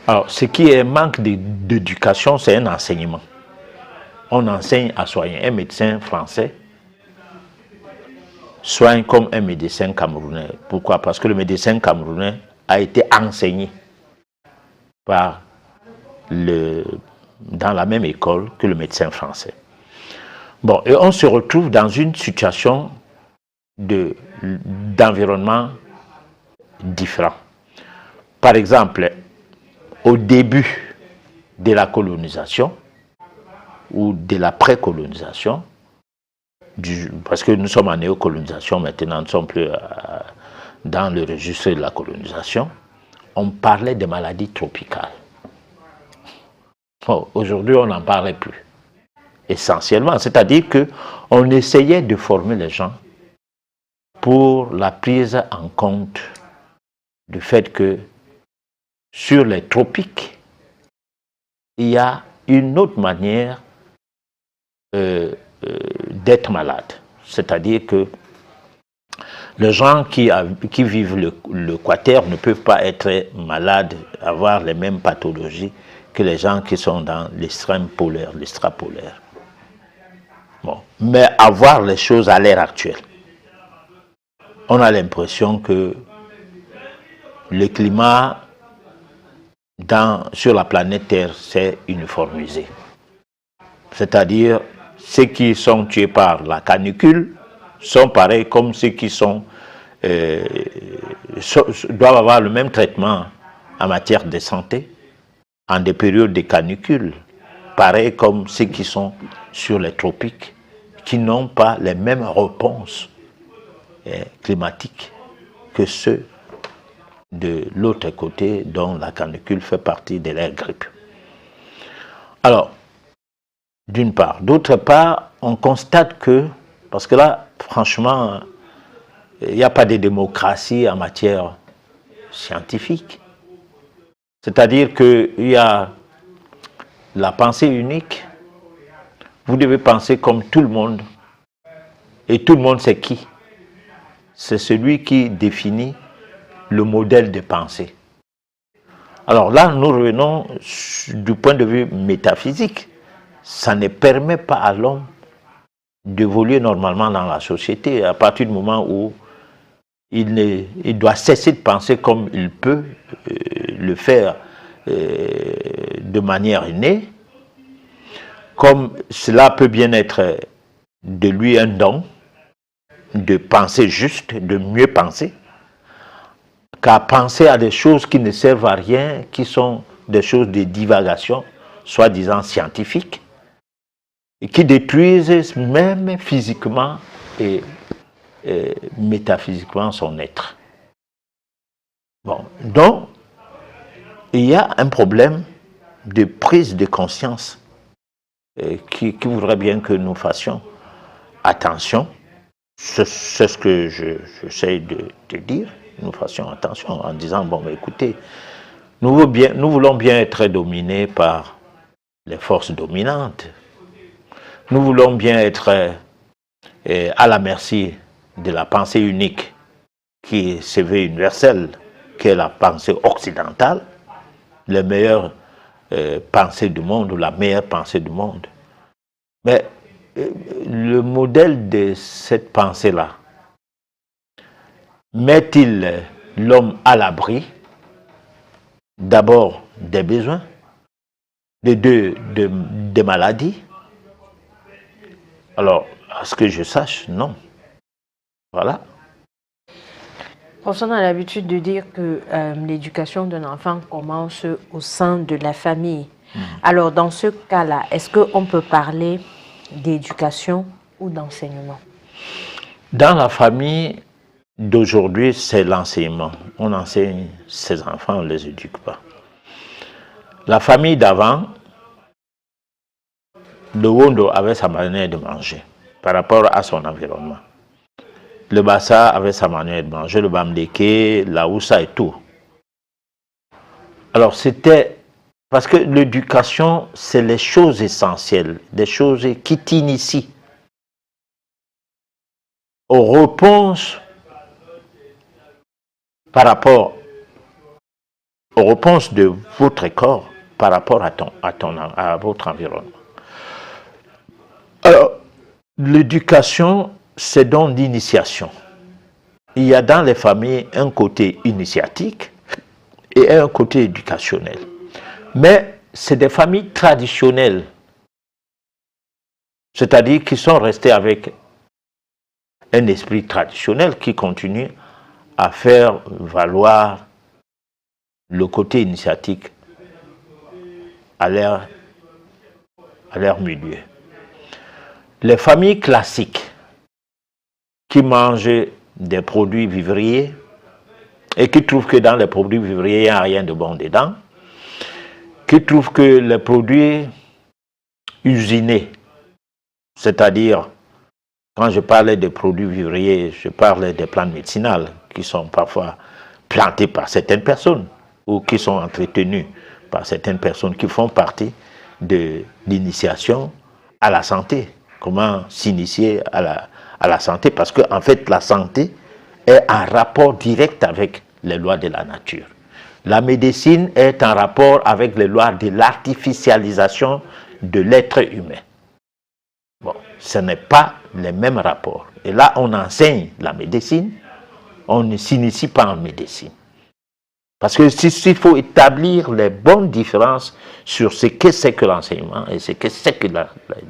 Alors, ce qui est manque d'éducation, c'est un enseignement. On enseigne à soigner. Un médecin français soigne comme un médecin camerounais. Pourquoi? Parce que le médecin camerounais a été enseigné dans la même école que le médecin français. Bon, et on se retrouve dans une situation d'environnement différent. Par exemple, au début de la colonisation ou de la pré-colonisation, parce que nous sommes en néocolonisation maintenant, nous ne sommes plus dans le registre de la colonisation, on parlait de maladies tropicales. Bon, aujourd'hui, on n'en parlait plus. Essentiellement, c'est-à-dire qu'on essayait de former les gens pour la prise en compte du fait que sur les tropiques, il y a une autre manière d'être malade. C'est-à-dire que les gens qui vivent l'équateur ne peuvent pas être malades, avoir les mêmes pathologies que les gens qui sont dans l'extrême polaire, l'extrapolaire. Bon. Mais avoir les choses à l'heure actuelle, on a l'impression que le climat sur la planète Terre s'est uniformisé. C'est-à-dire, ceux qui sont tués par la canicule sont pareils comme ceux qui doivent avoir le même traitement en matière de santé en des périodes de canicule, pareil comme ceux qui sont sur les tropiques, qui n'ont pas les mêmes réponses climatiques que ceux de l'autre côté dont la canicule fait partie de leur grippe. Alors, d'une part. D'autre part, on constate que, parce que là, franchement, il n'y a pas de démocratie en matière scientifique. C'est-à-dire qu'il y a la pensée unique. Vous devez penser comme tout le monde. Et tout le monde, c'est qui? C'est celui qui définit le modèle de pensée. Alors là, nous revenons du point de vue métaphysique. Ça ne permet pas à l'homme d'évoluer normalement dans la société à partir du moment où il doit cesser de penser comme il peut le faire de manière innée, comme cela peut bien être de lui un don, de penser juste, de mieux penser, qu'à penser à des choses qui ne servent à rien, qui sont des choses de divagation, soi-disant scientifiques, et qui détruisent même physiquement et métaphysiquement son être. Bon, donc, il y a un problème de prise de conscience qui voudrait bien que nous fassions attention. C'est ce que j'essaie de dire. Nous fassions attention en disant, bon, mais écoutez, nous voulons bien être dominés par les forces dominantes. Nous voulons bien être à la merci de la pensée unique qui se veut universelle, qui est la pensée occidentale, les meilleures pensées du monde ou la meilleure pensée du monde. Mais le modèle de cette pensée-là met-il l'homme à l'abri d'abord des besoins, des maladies? Alors, à ce que je sache, non. Voilà. On a l'habitude de dire que l'éducation d'un enfant commence au sein de la famille. Alors, dans ce cas-là, est-ce qu'on peut parler d'éducation ou d'enseignement? Dans la famille d'aujourd'hui, c'est l'enseignement. On enseigne ses enfants, on ne les éduque pas. La famille d'avant, le Wondo avait sa manière de manger par rapport à son environnement. Le Bassa avait sa manière de manger, le Bamdeke, la Oussa et tout. Alors c'était... Parce que l'éducation, c'est les choses essentielles, des choses qui t'initient aux réponses par rapport aux réponses de votre corps par rapport à votre environnement. Alors, l'éducation, c'est donc l'initiation. Il y a dans les familles un côté initiatique et un côté éducationnel. Mais c'est des familles traditionnelles, c'est-à-dire qui sont restées avec un esprit traditionnel qui continue à faire valoir le côté initiatique à leur milieu. Les familles classiques qui mangent des produits vivriers et qui trouvent que dans les produits vivriers, il n'y a rien de bon dedans, qui trouvent que les produits usinés, c'est-à-dire, quand je parlais de produits vivriers, je parlais des plantes médicinales qui sont parfois plantées par certaines personnes ou qui sont entretenues par certaines personnes qui font partie de l'initiation à la santé. Comment s'initier à la santé, parce qu'en fait, la santé est en rapport direct avec les lois de la nature. La médecine est en rapport avec les lois de l'artificialisation de l'être humain. Bon, ce n'est pas les mêmes rapports. Et là, on enseigne la médecine, on ne s'initie pas en médecine. Parce que s'il faut établir les bonnes différences sur ce que c'est que l'enseignement et ce que c'est que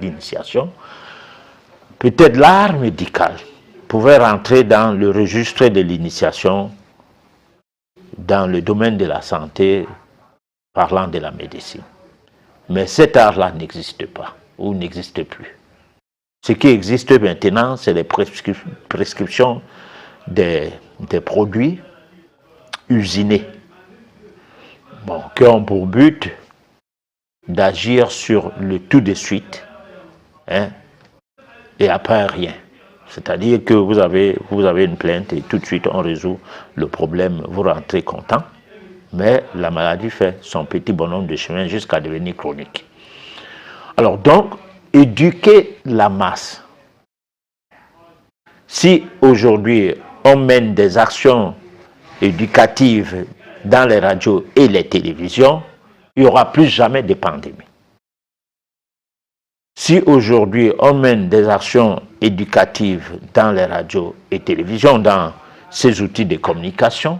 l'initiation, peut-être l'art médical pouvait rentrer dans le registre de l'initiation dans le domaine de la santé, parlant de la médecine. Mais cet art-là n'existe pas, ou n'existe plus. Ce qui existe maintenant, c'est les prescriptions des produits usinés, bon, qui ont pour but d'agir sur le tout de suite, hein, et après rien. C'est-à-dire que vous avez une plainte et tout de suite on résout le problème, vous rentrez content, mais la maladie fait son petit bonhomme de chemin jusqu'à devenir chronique. Alors donc, éduquer la masse. Si aujourd'hui on mène des actions éducatives dans les radios et les télévisions, il n'y aura plus jamais de pandémie. Si aujourd'hui on mène des actions éducatives dans les radios et télévisions, dans ces outils de communication,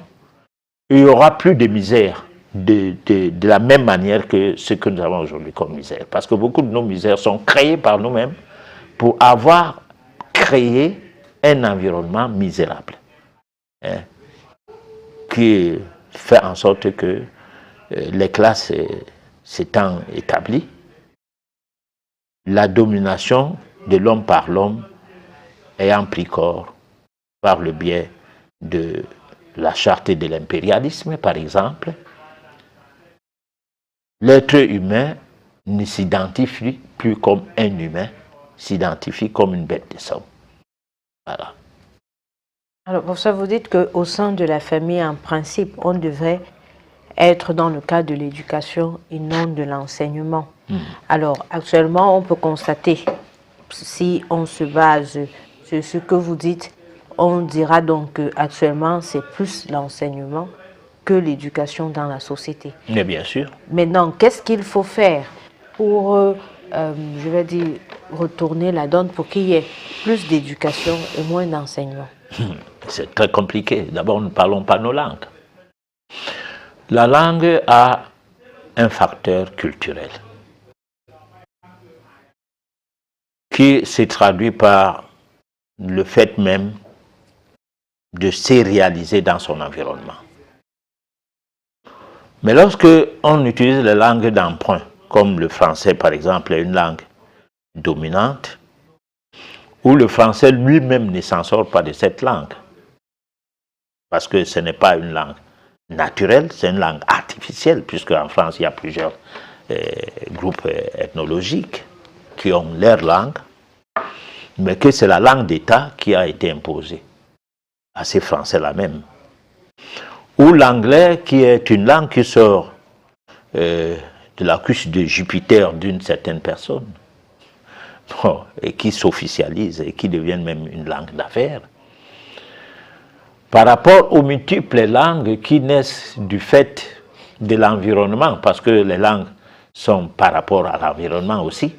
il n'y aura plus de misère de la même manière que ce que nous avons aujourd'hui comme misère. Parce que beaucoup de nos misères sont créées par nous-mêmes pour avoir créé un environnement misérable, hein, qui fait en sorte que les classes s'étant établies, la domination de l'homme par l'homme ayant pris corps par le biais de la charte de l'impérialisme, par exemple, l'être humain ne s'identifie plus comme un humain, s'identifie comme une bête de somme. Voilà. Alors, pour ça, vous dites qu'au sein de la famille, en principe, on devrait être dans le cadre de l'éducation et non de l'enseignement. Alors, actuellement, on peut constater, si on se base sur ce que vous dites, on dira donc qu'actuellement, c'est plus l'enseignement que l'éducation dans la société. Mais bien sûr. Maintenant, qu'est-ce qu'il faut faire pour, je vais dire, retourner la donne pour qu'il y ait plus d'éducation et moins d'enseignement? C'est très compliqué. D'abord, ne parlons pas nos langues. La langue a un facteur culturel qui se traduit par le fait même de sérialiser dans son environnement. Mais lorsque on utilise les langues d'emprunt, comme le français par exemple est une langue dominante, où le français lui-même ne s'en sort pas de cette langue, parce que ce n'est pas une langue naturelle, c'est une langue artificielle, puisque en France il y a plusieurs groupes ethnologiques qui ont leur langue, mais que c'est la langue d'État qui a été imposée à ces Français-là même. Ou l'anglais qui est une langue qui sort de la couche de Jupiter d'une certaine personne, bon, et qui s'officialise et qui devient même une langue d'affaires. Par rapport aux multiples langues qui naissent du fait de l'environnement, parce que les langues sont par rapport à l'environnement aussi.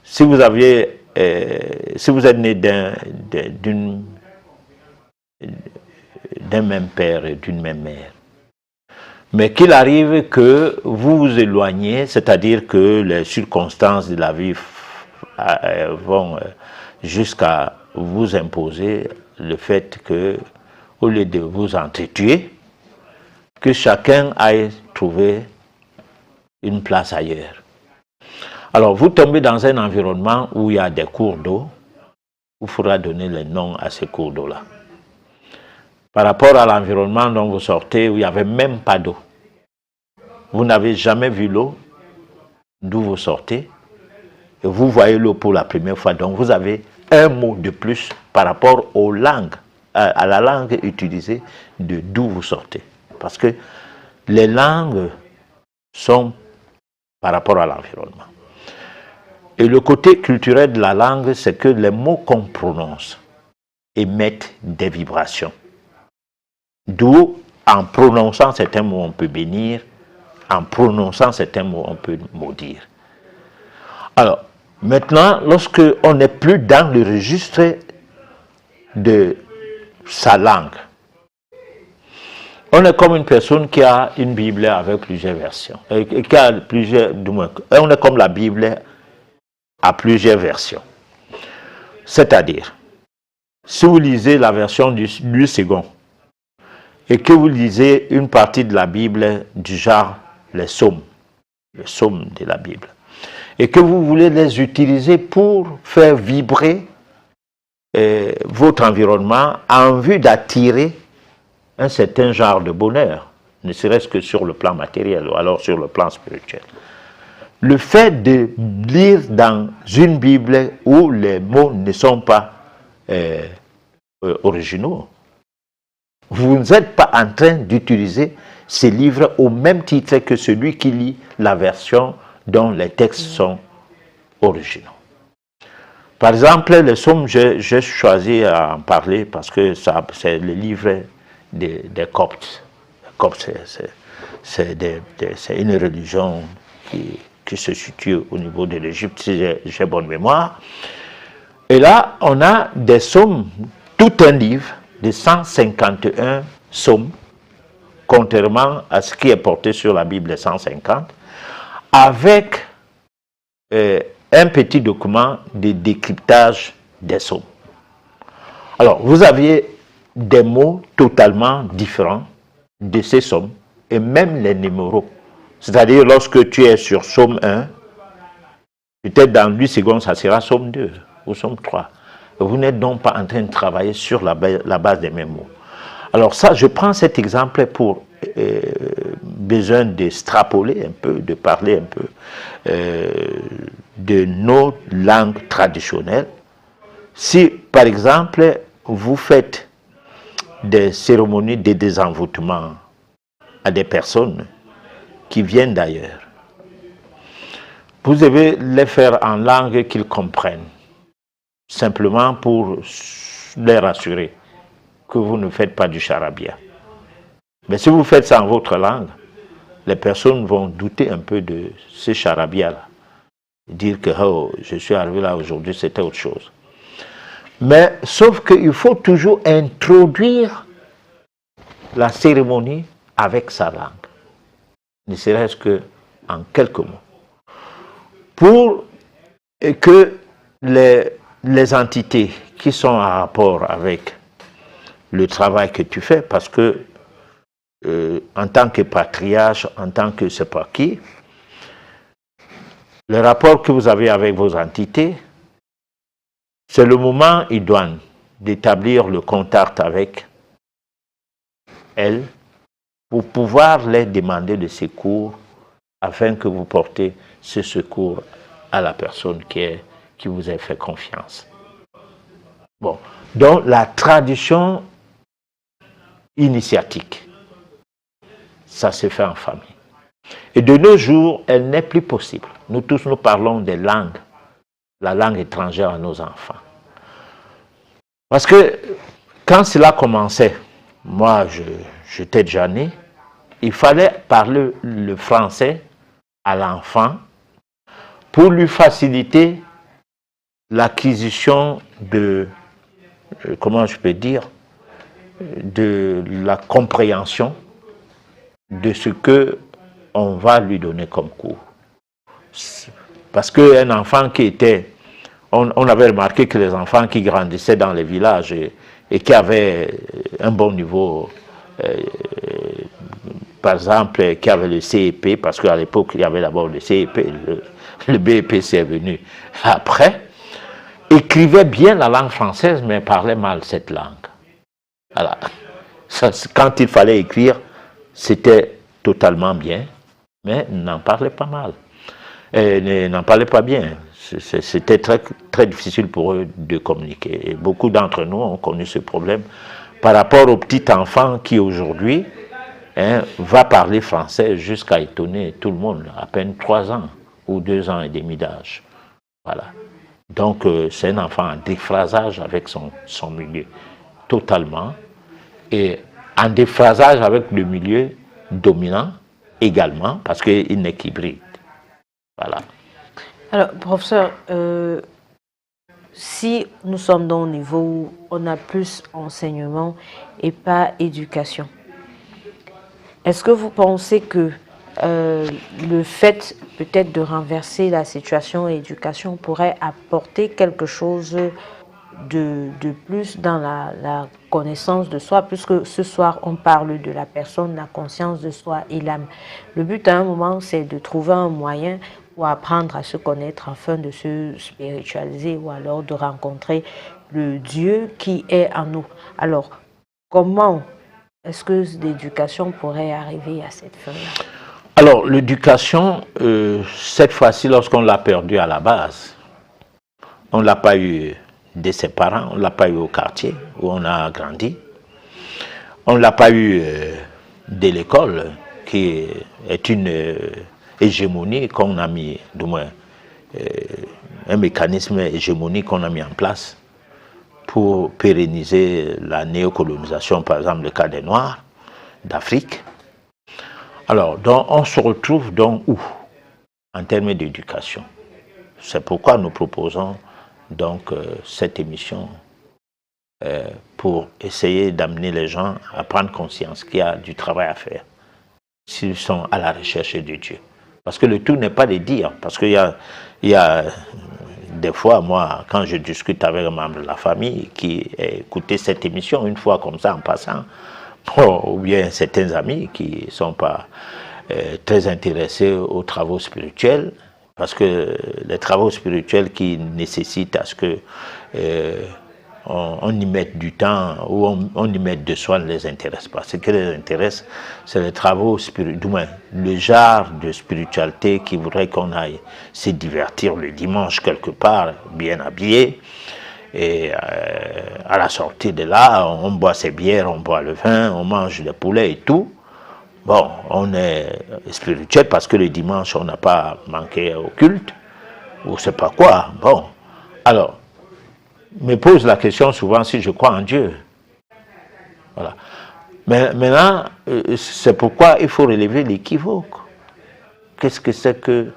Si vous êtes né d'un même père et d'une même mère, mais qu'il arrive que vous vous éloignez, c'est-à-dire que les circonstances de la vie vont jusqu'à vous imposer le fait que, au lieu de vous entretuer, que chacun aille trouver une place ailleurs. Alors, vous tombez dans un environnement où il y a des cours d'eau, il faudra donner les noms à ces cours d'eau-là. Par rapport à l'environnement dont vous sortez, où il n'y avait même pas d'eau. Vous n'avez jamais vu l'eau d'où vous sortez, et vous voyez l'eau pour la première fois. Donc, vous avez un mot de plus par rapport aux langues, à la langue utilisée de d'où vous sortez. Parce que les langues sont par rapport à l'environnement. Et le côté culturel de la langue, c'est que les mots qu'on prononce émettent des vibrations. D'où, en prononçant certains mots, on peut bénir, en prononçant certains mots, on peut maudire. Alors, maintenant, lorsque on n'est plus dans le registre de sa langue, on est comme une personne qui a une Bible avec plusieurs versions. Et qui a plusieurs, du moins, on est comme la Bible à plusieurs versions. C'est-à-dire, si vous lisez la version du second, et que vous lisez une partie de la Bible du genre les psaumes de la Bible, et que vous voulez les utiliser pour faire vibrer votre environnement en vue d'attirer un certain genre de bonheur, ne serait-ce que sur le plan matériel ou alors sur le plan spirituel. Le fait de lire dans une Bible où les mots ne sont pas originaux, vous n'êtes pas en train d'utiliser ces livres au même titre que celui qui lit la version dont les textes sont originaux. Par exemple, les psaumes, j'ai choisi à en parler parce que c'est le livre des Coptes. Les Coptes, c'est une religion qui se situe au niveau de l'Égypte, si j'ai bonne mémoire. Et là, on a des psaumes, tout un livre de 151 psaumes, contrairement à ce qui est porté sur la Bible 150, avec un petit document de décryptage des psaumes. Alors, vous aviez des mots totalement différents de ces psaumes, et même les numéros. C'est-à-dire, lorsque tu es sur psaume 1, peut-être dans 8 secondes, ça sera psaume 2 ou psaume 3. Vous n'êtes donc pas en train de travailler sur la base des mêmes mots. Alors ça, je prends cet exemple pour besoin d'extrapoler un peu, de parler un peu de nos langues traditionnelles. Si, par exemple, vous faites des cérémonies de désenvoûtement à des personnes qui viennent d'ailleurs, vous devez les faire en langue qu'ils comprennent, simplement pour les rassurer que vous ne faites pas du charabia. Mais si vous faites ça en votre langue, les personnes vont douter un peu de ce charabia-là. Dire que oh, je suis arrivé là aujourd'hui, c'était autre chose. Mais sauf qu'il faut toujours introduire la cérémonie avec sa langue, ne serait-ce qu'en quelques mots, pour que les entités qui sont en rapport avec le travail que tu fais, parce que en tant que patriarche, en tant que je ne sais pas qui, le rapport que vous avez avec vos entités, c'est le moment idoine d'établir le contact avec elles pour pouvoir les demander de secours afin que vous portez ce secours à la personne qui vous a fait confiance. Bon, donc la tradition initiatique, ça se fait en famille. Et de nos jours, elle n'est plus possible. Nous tous, nous parlons des langues, la langue étrangère à nos enfants. Parce que quand cela commençait, moi, j'étais déjà né, il fallait parler le français à l'enfant pour lui faciliter l'acquisition de, comment je peux dire, de la compréhension de ce que on va lui donner comme cours. Parce qu'un enfant qui était... On avait remarqué que les enfants qui grandissaient dans les villages et qui avaient un bon niveau, par exemple, qui avaient le CEP, parce qu'à l'époque, il y avait d'abord le CEP, le BEP c'est venu après, écrivaient bien la langue française, mais parlaient mal cette langue. Voilà. Ça, quand il fallait écrire, c'était totalement bien, mais n'en parlaient pas mal. N'en parlaient pas bien. C'était très, très difficile pour eux de communiquer. Et beaucoup d'entre nous ont connu ce problème par rapport au petit enfant qui aujourd'hui va parler français jusqu'à étonner tout le monde, à peine 3 ans ou 2 ans et demi d'âge. Voilà. Donc c'est un enfant en déphasage avec son milieu, totalement. Et en déphasage avec le milieu dominant également, parce qu'il n'est qu'hybride. Voilà. Alors, professeur, si nous sommes dans un niveau où on a plus enseignement et pas éducation, est-ce que vous pensez que le fait peut-être de renverser la situation éducation pourrait apporter quelque chose de plus dans la connaissance de soi, puisque ce soir on parle de la personne, la conscience de soi et l'âme. Le but à un moment, c'est de trouver un moyen pour apprendre à se connaître afin de se spiritualiser ou alors de rencontrer le Dieu qui est en nous. Alors, comment est-ce que l'éducation pourrait arriver à cette fin-là? Alors, l'éducation, cette fois-ci, lorsqu'on l'a perdue à la base, on ne l'a pas eu de ses parents, on ne l'a pas eu au quartier où on a grandi, on ne l'a pas eu de l'école, qui est une hégémonie qu'on a mis, du moins, un mécanisme hégémonique qu'on a mis en place pour pérenniser la néocolonisation, par exemple le cas des Noirs d'Afrique. Alors, donc, on se retrouve donc où en termes d'éducation? C'est pourquoi nous proposons donc cette émission pour essayer d'amener les gens à prendre conscience qu'il y a du travail à faire s'ils sont à la recherche de Dieu. Parce que le tout n'est pas de dire, parce qu'il y a des fois, moi, quand je discute avec un membre de la famille qui écoutait cette émission une fois comme ça en passant, ou bien certains amis qui ne sont pas très intéressés aux travaux spirituels, parce que les travaux spirituels qui nécessitent à ce que on y mette du temps ou on y mette de soi ne les intéresse pas. Ce qui les intéresse, c'est les travaux spirituels, du moins le genre de spiritualité qui voudrait qu'on aille se divertir le dimanche quelque part, bien habillé. Et à la sortie de là, on boit ses bières, on boit le vin, on mange le poulet et tout. Bon, on est spirituel parce que le dimanche, on n'a pas manqué au culte, ou c'est pas quoi. Bon, alors, me pose la question souvent si je crois en Dieu. Voilà. Mais maintenant, c'est pourquoi il faut relever l'équivoque. Qu'est-ce que c'est que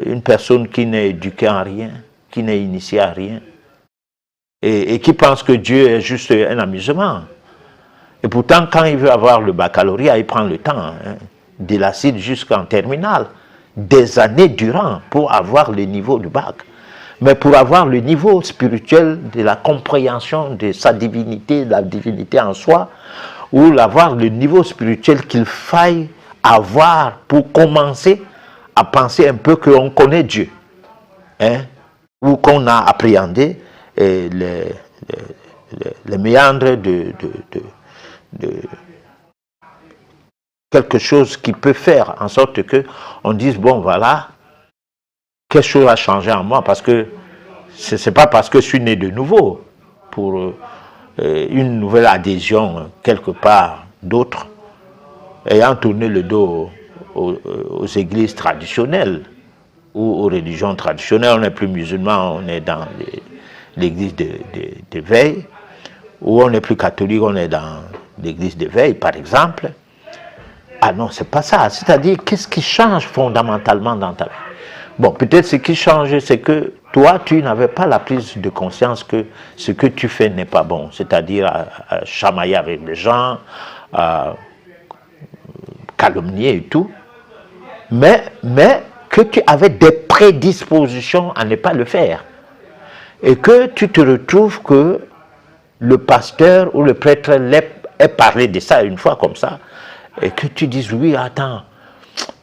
une personne qui n'est éduquée en rien, qui n'est initiée à rien, et qui pense que Dieu est juste un amusement. Et pourtant, quand il veut avoir le baccalauréat, il prend le temps, hein, de l'acide jusqu'en terminale, des années durant, pour avoir le niveau du bac. Mais pour avoir le niveau spirituel de la compréhension de sa divinité, de la divinité en soi, ou avoir le niveau spirituel qu'il faille avoir pour commencer à penser un peu qu'on connaît Dieu, hein, ou qu'on a appréhendé les méandres de quelque chose qui peut faire en sorte que on dise bon voilà, quelque chose a changé en moi, parce que c'est pas parce que je suis né de nouveau pour une nouvelle adhésion quelque part d'autre, ayant tourné le dos aux églises traditionnelles ou aux religions traditionnelles. On n'est plus musulman, on est dans l'église de veille, ou on n'est plus catholique, on est dans l'église de veille, par exemple. Ah non, c'est pas ça. C'est-à-dire, qu'est-ce qui change fondamentalement dans ta vie? Bon, peut-être ce qui change, c'est que toi, tu n'avais pas la prise de conscience que ce que tu fais n'est pas bon. C'est-à-dire à chamailler avec les gens, à calomnier et tout. Mais que tu avais des prédispositions à ne pas le faire. Et que tu te retrouves que le pasteur ou le prêtre ait parlé de ça une fois comme ça, et que tu dises, oui, attends,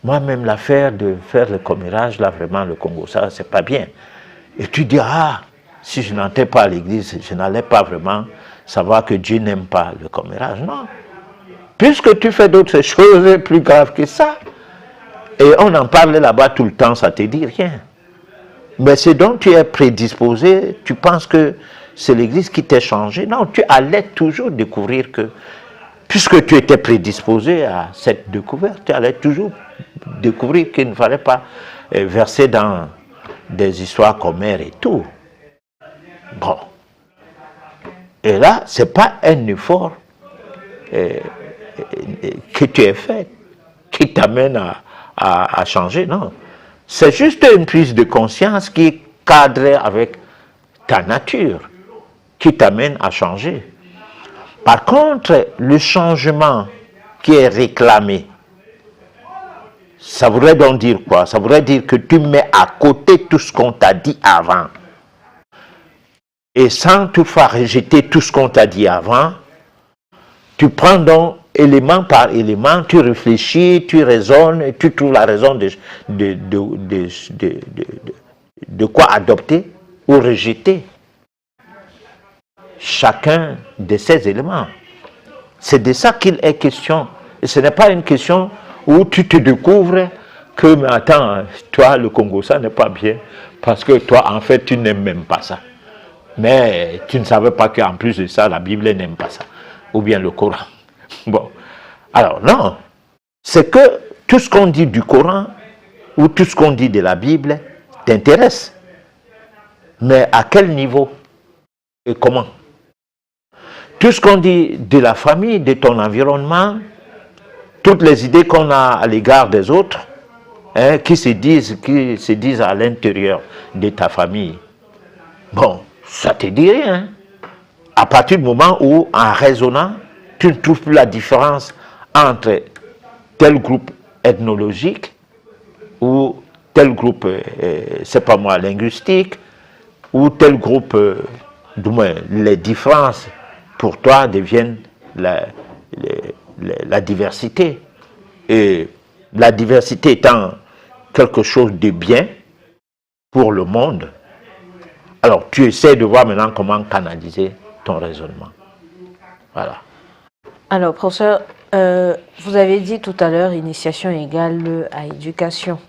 moi-même l'affaire de faire le commérage, là vraiment le Congo, ça c'est pas bien. Et tu dis, ah, si je n'entrais pas à l'église, je n'allais pas vraiment savoir que Dieu n'aime pas le commérage. Non. Puisque tu fais d'autres choses plus graves que ça, et on en parle là-bas tout le temps, ça ne te dit rien. Mais ce dont tu es prédisposé, tu penses que c'est l'église qui t'a changé. Non, tu allais toujours découvrir que, puisque tu étais prédisposé à cette découverte, tu allais toujours découvrir qu'il ne fallait pas verser dans des histoires commères et tout. Bon. Et là, ce n'est pas un effort que tu as fait qui t'amène à changer, non. C'est juste une prise de conscience qui est cadrée avec ta nature, qui t'amène à changer. Par contre, le changement qui est réclamé, ça voudrait donc dire quoi? Ça voudrait dire que tu mets à côté tout ce qu'on t'a dit avant. Et sans toutefois rejeter tout ce qu'on t'a dit avant, tu prends donc élément par élément, tu réfléchis, tu raisonnes, et tu trouves la raison de quoi adopter ou rejeter chacun de ces éléments. C'est de ça qu'il est question. Et ce n'est pas une question où tu te découvres que, mais attends, toi, le Congo, ça n'est pas bien, parce que toi, en fait, tu n'aimes même pas ça. Mais tu ne savais pas qu'en plus de ça, la Bible n'aime pas ça. Ou bien le Coran. Bon. Alors, non. C'est que tout ce qu'on dit du Coran, ou tout ce qu'on dit de la Bible, t'intéresse. Mais à quel niveau et comment? Tout ce qu'on dit de la famille, de ton environnement, toutes les idées qu'on a à l'égard des autres, hein, qui se disent à l'intérieur de ta famille, bon, ça te dit rien. À partir du moment où, en raisonnant, tu ne trouves plus la différence entre tel groupe ethnologique ou tel groupe, c'est pas moi, linguistique, ou tel groupe, du moins, les différences pour toi deviennent la diversité. Et la diversité étant quelque chose de bien pour le monde, Alors, tu essaies de voir maintenant comment canaliser ton raisonnement. Voilà. Alors, professeur, vous avez dit tout à l'heure, initiation égale à éducation.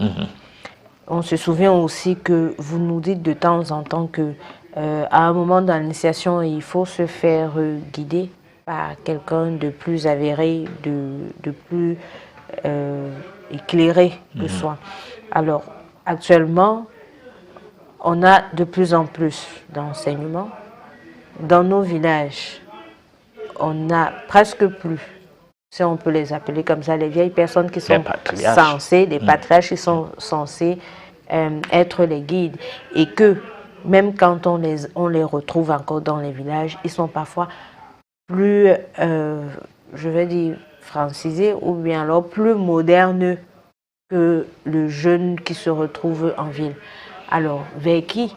On se souvient aussi que vous nous dites de temps en temps que à un moment dans l'initiation, il faut se faire guider par quelqu'un de plus avéré, de plus éclairé que soi. Alors, actuellement, on a de plus en plus d'enseignements. Dans nos villages, on n'a presque plus, si on peut les appeler comme ça, les vieilles personnes qui sont censées, les patriarches qui sont censés être les guides. Et que même quand on les retrouve encore dans les villages, ils sont parfois plus, je vais dire, francisés ou bien alors plus modernes que le jeune qui se retrouve en ville. Alors, vers qui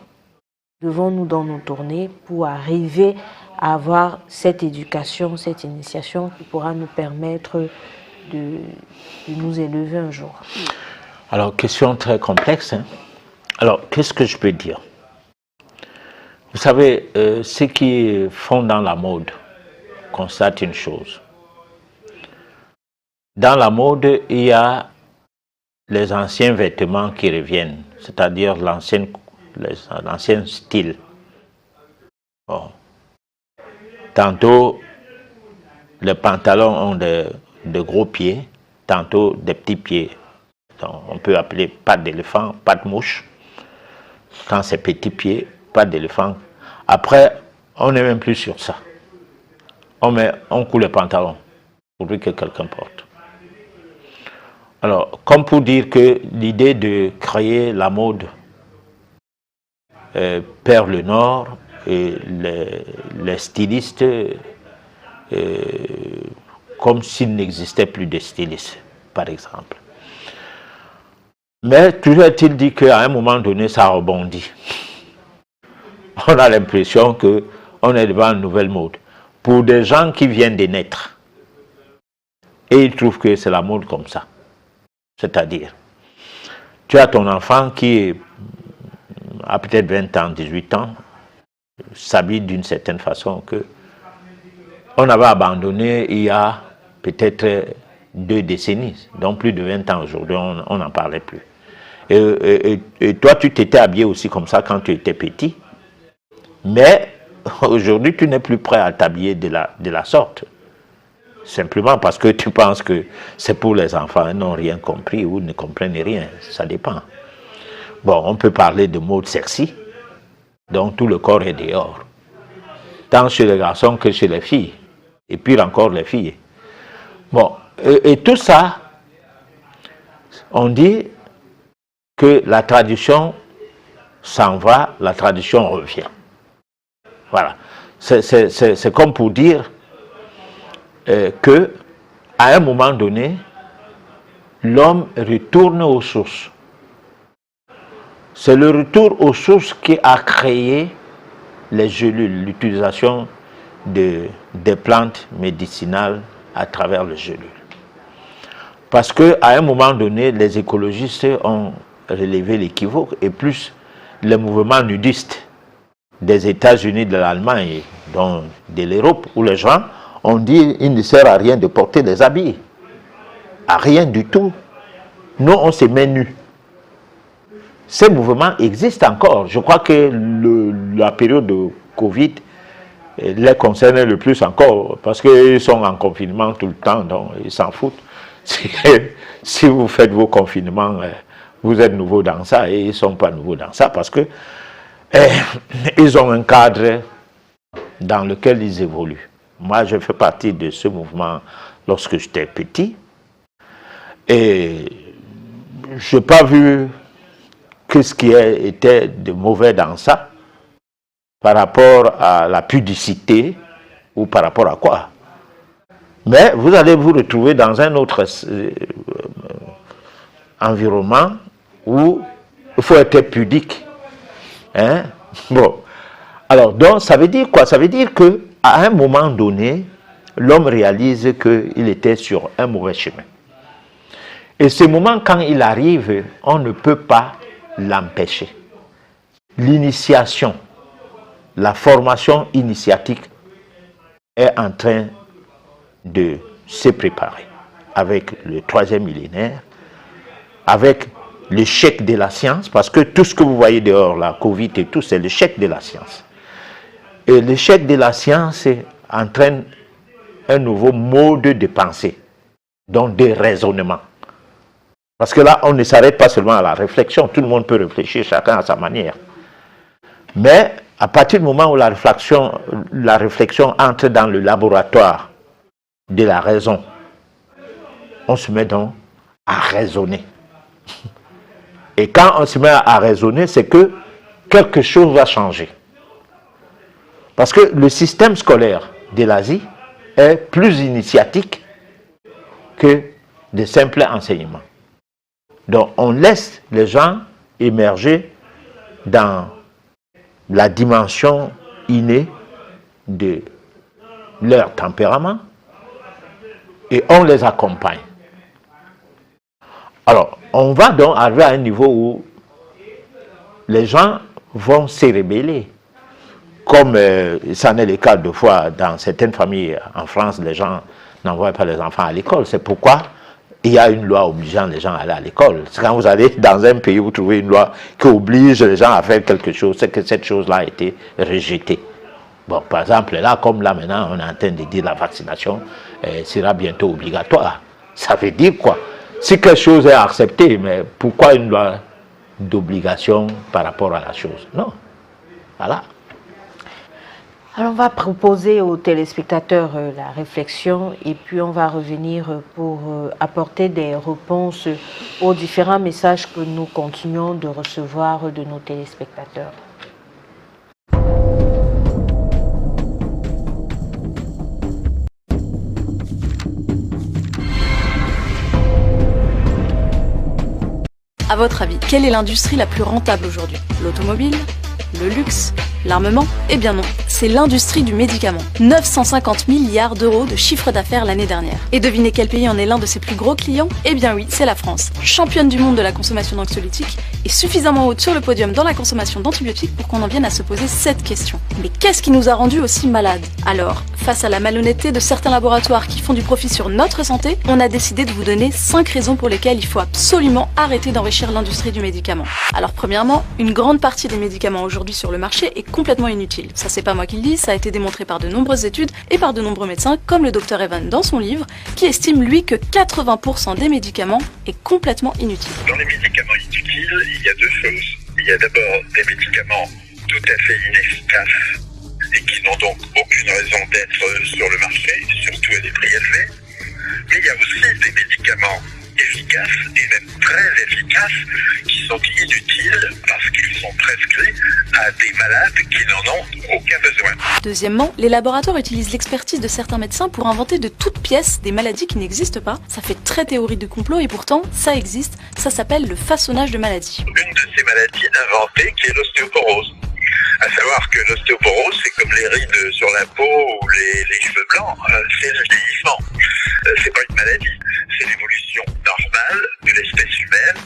devons-nous donc nous tourner pour arriver à avoir cette éducation, cette initiation qui pourra nous permettre de nous élever un jour? Alors, question très complexe. Hein? Alors, qu'est-ce que je peux dire? Vous savez, ceux qui font dans la mode constatent une chose. Dans la mode, il y a les anciens vêtements qui reviennent, c'est-à-dire l'ancien style. Bon. Tantôt, les pantalons ont de gros pieds, tantôt des petits pieds. Donc, on peut appeler pattes d'éléphant, pattes mouche. Quand c'est petits pieds, pattes d'éléphant. Après, on n'est même plus sur ça. On coule les pantalons pour que quelqu'un porte. Alors, comme pour dire que l'idée de créer la mode perd le nord et les stylistes comme s'il n'existait plus de stylistes, par exemple. Mais toujours est-il dit qu'à un moment donné, ça rebondit. On a l'impression qu'on est devant une nouvelle mode. Pour des gens qui viennent de naître, et ils trouvent que c'est la mode comme ça. C'est-à-dire, tu as ton enfant qui a peut-être 20 ans, 18 ans, s'habille d'une certaine façon que on avait abandonné il y a peut-être 2 décennies, donc plus de 20 ans aujourd'hui, on n'en parlait plus. Et toi, tu t'étais habillé aussi comme ça quand tu étais petit, mais aujourd'hui, tu n'es plus prêt à t'habiller de la sorte. Simplement parce que tu penses que c'est pour les enfants, ils n'ont rien compris ou ne comprennent rien, ça dépend. Bon, on peut parler de mode sexy, donc tout le corps est dehors, tant chez les garçons que chez les filles, et puis encore les filles. Bon, et tout ça, on dit que la tradition s'en va, la tradition revient. Voilà, c'est comme pour dire que à un moment donné, l'homme retourne aux sources. C'est le retour aux sources qui a créé les gélules, l'utilisation des plantes médicinales à travers les gélules. Parce qu'à un moment donné, les écologistes ont relevé l'équivoque et plus les mouvements nudistes des États-Unis, de l'Allemagne, donc de l'Europe, où les gens ont dit il ne sert à rien de porter des habits. À rien du tout. Nous, on se met nus. Ces mouvements existent encore. Je crois que la période de Covid les concerne le plus encore, parce qu'ils sont en confinement tout le temps, donc ils s'en foutent. Si vous faites vos confinements, vous êtes nouveau dans ça, et ils ne sont pas nouveaux dans ça, parce que ils ont un cadre dans lequel ils évoluent. Moi, je fais partie de ce mouvement lorsque j'étais petit, et je n'ai pas vu ce qui était de mauvais dans ça, par rapport à la pudicité, ou par rapport à quoi. Mais vous allez vous retrouver dans un autre environnement où il faut être pudique. Hein? Bon. Alors, donc, ça veut dire quoi? Ça veut dire qu'à un moment donné, l'homme réalise qu'il était sur un mauvais chemin. Et ce moment, quand il arrive, on ne peut pas l'empêcher. L'initiation la formation initiatique est en train de se préparer avec le 3e millénaire, avec le chèque de la science, parce que tout ce que vous voyez dehors, la Covid et tout, c'est le chèque de la science. Et le chèque de la science entraîne un nouveau mode de pensée, donc de raisonnement. Parce que là, on ne s'arrête pas seulement à la réflexion, tout le monde peut réfléchir, chacun à sa manière. Mais à partir du moment où la réflexion entre dans le laboratoire de la raison, on se met donc à raisonner. Et quand on se met à raisonner, c'est que quelque chose va changer. Parce que le système scolaire de l'Asie est plus initiatique que de simples enseignements. Donc on laisse les gens émerger dans la dimension innée de leur tempérament et on les accompagne. Alors, on va donc arriver à un niveau où les gens vont se rebeller. Comme ça n'est le cas de fois dans certaines familles en France, les gens n'envoient pas les enfants à l'école. C'est pourquoi il y a une loi obligeant les gens à aller à l'école. Quand vous allez dans un pays, vous trouvez une loi qui oblige les gens à faire quelque chose, c'est que cette chose-là a été rejetée. Bon, par exemple, là, comme là maintenant, on est en train de dire la vaccination sera bientôt obligatoire. Ça veut dire quoi? Si quelque chose est accepté, mais pourquoi une loi d'obligation par rapport à la chose? Non. Voilà. Alors on va proposer aux téléspectateurs la réflexion et puis on va revenir pour apporter des réponses aux différents messages que nous continuons de recevoir de nos téléspectateurs. À votre avis, quelle est l'industrie la plus rentable aujourd'hui? L'automobile? Le luxe? L'armement? Eh bien non, c'est l'industrie du médicament. 950 milliards d'euros de chiffre d'affaires l'année dernière. Et devinez quel pays en est l'un de ses plus gros clients? Eh bien oui, c'est la France. Championne du monde de la consommation d'anxiolytiques et suffisamment haute sur le podium dans la consommation d'antibiotiques pour qu'on en vienne à se poser cette question. Mais qu'est-ce qui nous a rendus aussi malades? Alors, face à la malhonnêteté de certains laboratoires qui font du profit sur notre santé, on a décidé de vous donner 5 raisons pour lesquelles il faut absolument arrêter d'enrichir l'industrie du médicament. Alors premièrement, une grande partie des médicaments aujourd'hui sur le marché est complètement inutile. Ça c'est pas moi qui le dis, ça a été démontré par de nombreuses études et par de nombreux médecins comme le Dr Evan dans son livre qui estime lui que 80% des médicaments est complètement inutile. Dans les médicaments inutiles, il y a deux choses. Il y a d'abord des médicaments tout à fait inefficaces et qui n'ont donc aucune raison d'être sur le marché, surtout à des prix élevés. Mais il y a aussi des médicaments efficaces et même très efficaces qui sont inutiles parce qu'ils sont prescrits à des malades qui n'en ont aucun besoin. Deuxièmement, les laboratoires utilisent l'expertise de certains médecins pour inventer de toutes pièces des maladies qui n'existent pas. Ça fait très théorie du complot et pourtant, ça existe. Ça s'appelle le façonnage de maladies. Une de ces maladies inventées qui est l'ostéoporose. À savoir que l'ostéoporose, c'est comme les rides sur la peau ou les cheveux blancs, c'est le vieillissement. C'est pas une maladie, c'est l'évolution normale de l'espèce humaine,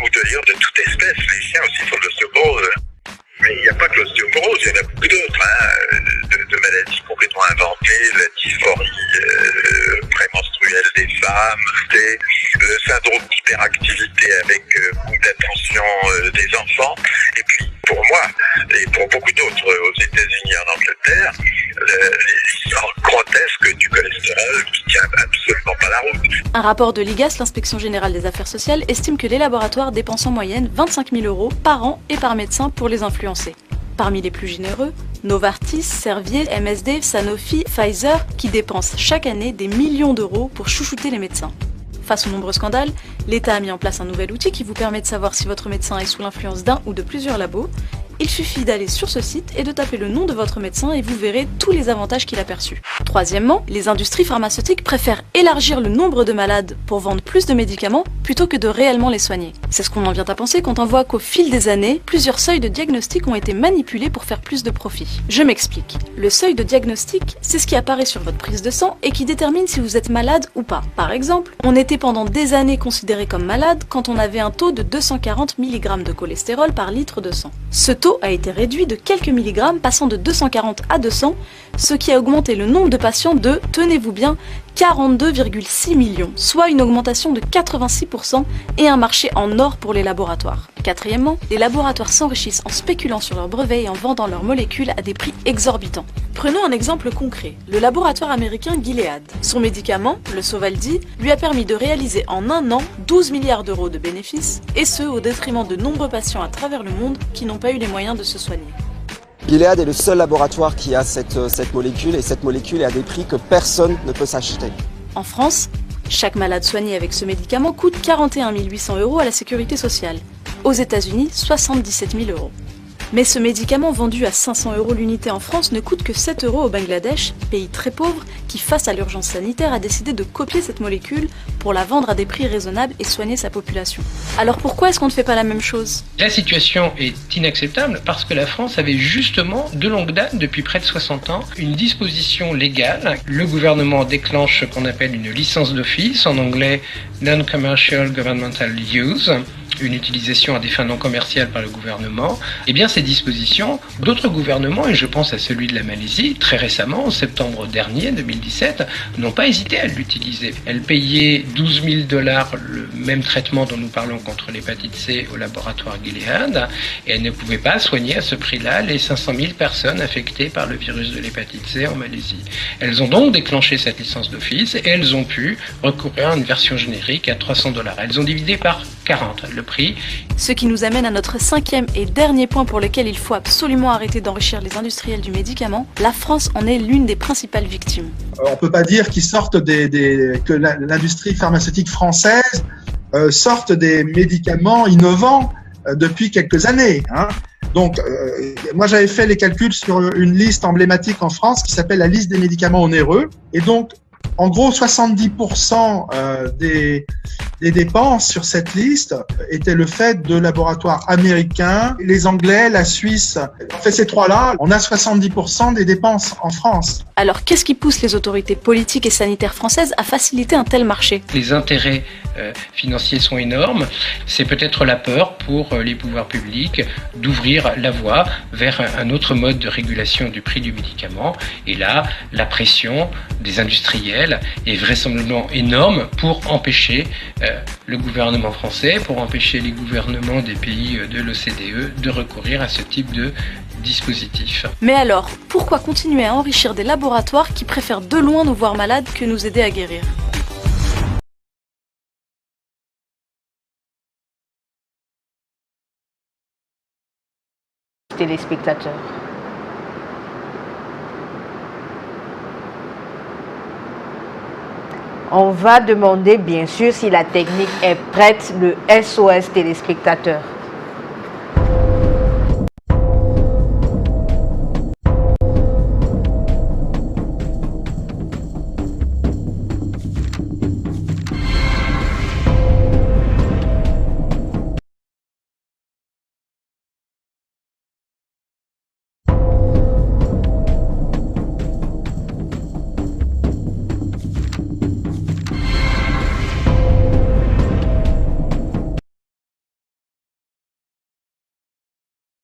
ou d'ailleurs de toute espèce. Les chiens aussi font de l'ostéoporose. Mais il n'y a pas que l'ostéoporose, il y en a beaucoup d'autres, de maladies complètement inventées, la dysphorie prémenstruelle des femmes, le syndrome d'hyperactivité avec beaucoup d'attention des enfants, et puis pour moi, et pour beaucoup d'autres aux États-Unis et en Angleterre, l'histoire grotesque du cholestérol qui tient absolument pas la route. Un rapport de l'IGAS, l'Inspection Générale des Affaires Sociales, estime que les laboratoires dépensent en moyenne 25 000 € par an et par médecin pour les influencer. Parmi les plus généreux, Novartis, Servier, MSD, Sanofi, Pfizer, qui dépensent chaque année des millions d'euros pour chouchouter les médecins. Face aux nombreux scandales, l'État a mis en place un nouvel outil qui vous permet de savoir si votre médecin est sous l'influence d'un ou de plusieurs labos. Il suffit d'aller sur ce site et de taper le nom de votre médecin et vous verrez tous les avantages qu'il a perçus. Troisièmement, les industries pharmaceutiques préfèrent élargir le nombre de malades pour vendre plus de médicaments plutôt que de réellement les soigner. C'est ce qu'on en vient à penser quand on voit qu'au fil des années, plusieurs seuils de diagnostic ont été manipulés pour faire plus de profit. Je m'explique. Le seuil de diagnostic, c'est ce qui apparaît sur votre prise de sang et qui détermine si vous êtes malade ou pas. Par exemple, on était pendant des années considéré comme malade quand on avait un taux de 240 mg de cholestérol par litre de sang. Ce taux a été réduit de quelques milligrammes, passant de 240 à 200, ce qui a augmenté le nombre de patients de, tenez-vous bien, 42,6 millions, soit une augmentation de 86% et un marché en or pour les laboratoires. Quatrièmement, les laboratoires s'enrichissent en spéculant sur leurs brevets et en vendant leurs molécules à des prix exorbitants. Prenons un exemple concret, le laboratoire américain Gilead. Son médicament, le Sovaldi, lui a permis de réaliser en un an 12 milliards d'euros de bénéfices, et ce au détriment de nombreux patients à travers le monde qui n'ont pas eu les moyens de se soigner. Gilead est le seul laboratoire qui a cette molécule, et cette molécule est à des prix que personne ne peut s'acheter. En France, chaque malade soigné avec ce médicament coûte 41 800 € à la sécurité sociale. Aux États-Unis, 77 000 €. Mais ce médicament vendu à 500 € l'unité en France ne coûte que 7 € au Bangladesh, pays très pauvre qui, face à l'urgence sanitaire, a décidé de copier cette molécule pour la vendre à des prix raisonnables et soigner sa population. Alors pourquoi est-ce qu'on ne fait pas la même chose? La situation est inacceptable parce que la France avait justement, de longue date, depuis près de 60 ans, une disposition légale. Le gouvernement déclenche ce qu'on appelle une licence d'office, en anglais Non-Commercial Governmental Use, une utilisation à des fins non commerciales par le gouvernement. Eh bien, ces dispositions, d'autres gouvernements, et je pense à celui de la Malaisie, très récemment, en septembre dernier, 2017, n'ont pas hésité à l'utiliser. Elle payait 12 000 $ le même traitement dont nous parlons contre l'hépatite C au laboratoire Gilead, et elle ne pouvait pas soigner à ce prix-là les 500 000 personnes affectées par le virus de l'hépatite C en Malaisie. Elles ont donc déclenché cette licence d'office et elles ont pu recourir à une version générique à 300 $. Elles ont divisé par 40 le prix. Ce qui nous amène à notre cinquième et dernier point pour lequel il faut absolument arrêter d'enrichir les industriels du médicament. La France en est l'une des principales victimes. On ne peut pas dire qu'ils sortent que l'industrie pharmaceutique française sorte des médicaments innovants depuis quelques années. Donc, moi j'avais fait les calculs sur une liste emblématique en France qui s'appelle la liste des médicaments onéreux. Et donc, en gros, 70% des dépenses sur cette liste étaient le fait de laboratoires américains, les Anglais, la Suisse. En fait, ces trois-là, on a 70% des dépenses en France. Alors, qu'est-ce qui pousse les autorités politiques et sanitaires françaises à faciliter un tel marché? Les intérêts financiers sont énormes. C'est peut-être la peur pour les pouvoirs publics d'ouvrir la voie vers un autre mode de régulation du prix du médicament. Et là, la pression des industriels est vraisemblablement énorme pour empêcher le gouvernement français, pour empêcher les gouvernements des pays de l'OCDE de recourir à ce type de dispositif. Mais alors, pourquoi continuer à enrichir des laboratoires qui préfèrent de loin nous voir malades que nous aider à guérir? Téléspectateurs. On va demander bien sûr si la technique est prête, le SOS téléspectateur.